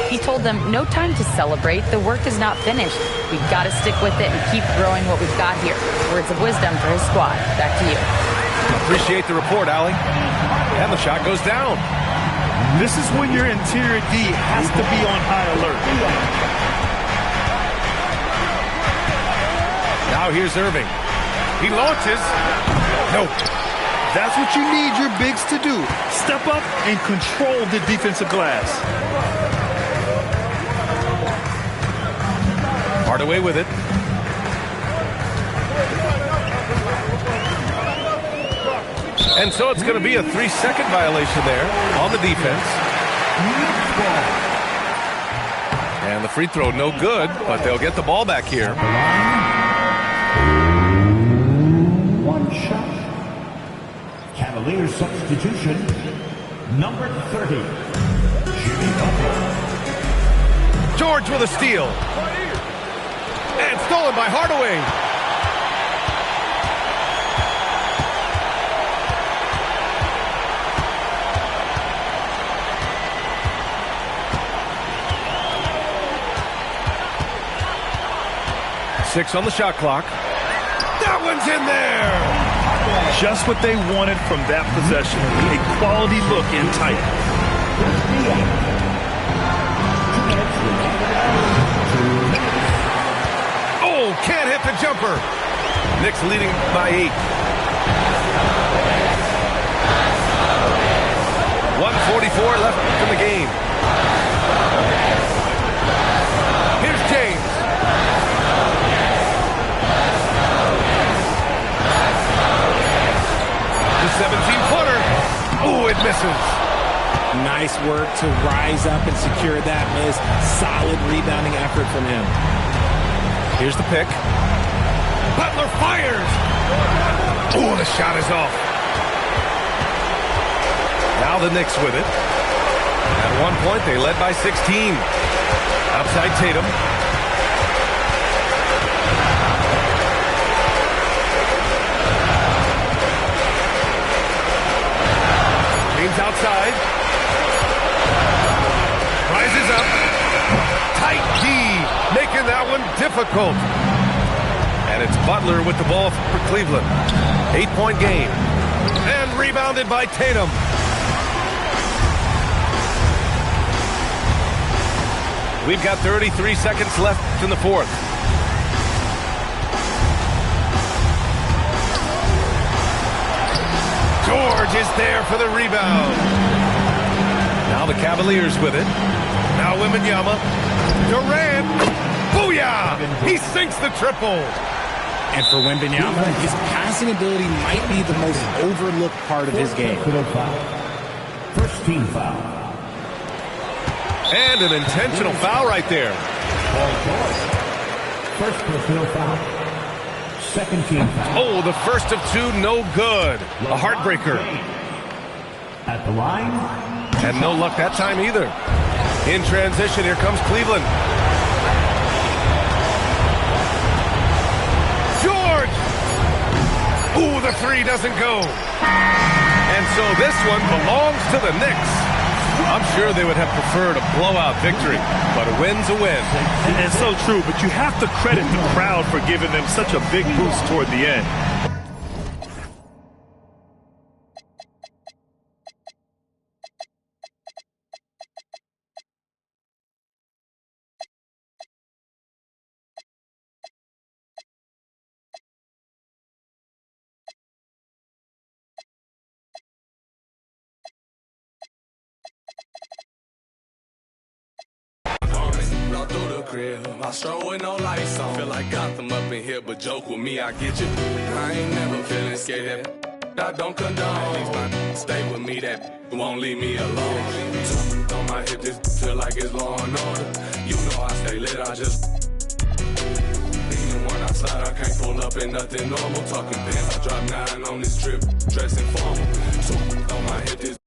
Speaker 13: He told them, no time to celebrate. The work is not finished. We've got to stick with it and keep growing what we've got here. Words of wisdom for his squad. Back to you.
Speaker 9: Appreciate the report, Allie. And the shot goes down.
Speaker 12: This is when your interior D has to be on high alert.
Speaker 9: Now here's Irving. He launches. Nope.
Speaker 12: That's what you need your bigs to do. Step up and control the defensive glass.
Speaker 9: Hardaway with it. And so it's going to be a 3-second violation there on the defense. And the free throw no good, but they'll get the ball back here.
Speaker 11: Cavaliers substitution, number 30, Jimmy Butler.
Speaker 9: George with a steal. And stolen by Hardaway. Six on the shot clock. That one's in there.
Speaker 12: Just what they wanted from that possession. A quality look in tight.
Speaker 9: Oh, can't hit the jumper. Knicks leading by 8. 1:44 left in the game. Here's James. The 17-footer. Oh, it misses.
Speaker 17: Nice work to rise up and secure that miss. Solid rebounding effort from him.
Speaker 9: Here's the pick. Butler fires. Oh, the shot is off. Now the Knicks with it. At one point, they led by 16. Outside Tatum. James outside. Rises up. Tight D, making that one difficult. And it's Butler with the ball for Cleveland. 8-point game. And rebounded by Tatum. We've got 33 seconds left in the fourth. George is there for the rebound. Now the Cavaliers with it. Now Wembanyama. Durant. Booyah! He sinks the triple.
Speaker 17: And for Wembanyama, his passing ability might be the most overlooked part of his game.
Speaker 11: First team foul.
Speaker 9: And an intentional foul right there.
Speaker 11: First personal foul. Second team foul.
Speaker 9: Oh, the first of two, no good. A heartbreaker.
Speaker 11: At the line.
Speaker 9: And no luck that time either. In transition, here comes Cleveland. George! Ooh, the three doesn't go. And so this one belongs to the Knicks. I'm sure they would have preferred a blowout victory, but a win's a win.
Speaker 12: And so true, but you have to credit the crowd for giving them such a big boost toward the end.
Speaker 8: Through the crib, I stroll with no lights on. Feel like Gotham up in here, but joke with me, I get you. I ain't never feeling scared. I don't condone. Stay with me, that won't leave me alone. On my hip, this feel like it's Law and Order. You know I stay lit, I just. Even when I slide, I can't pull up in nothing normal. Talking pants, I drop 9 on this trip, dressing formal. So on my hip, this.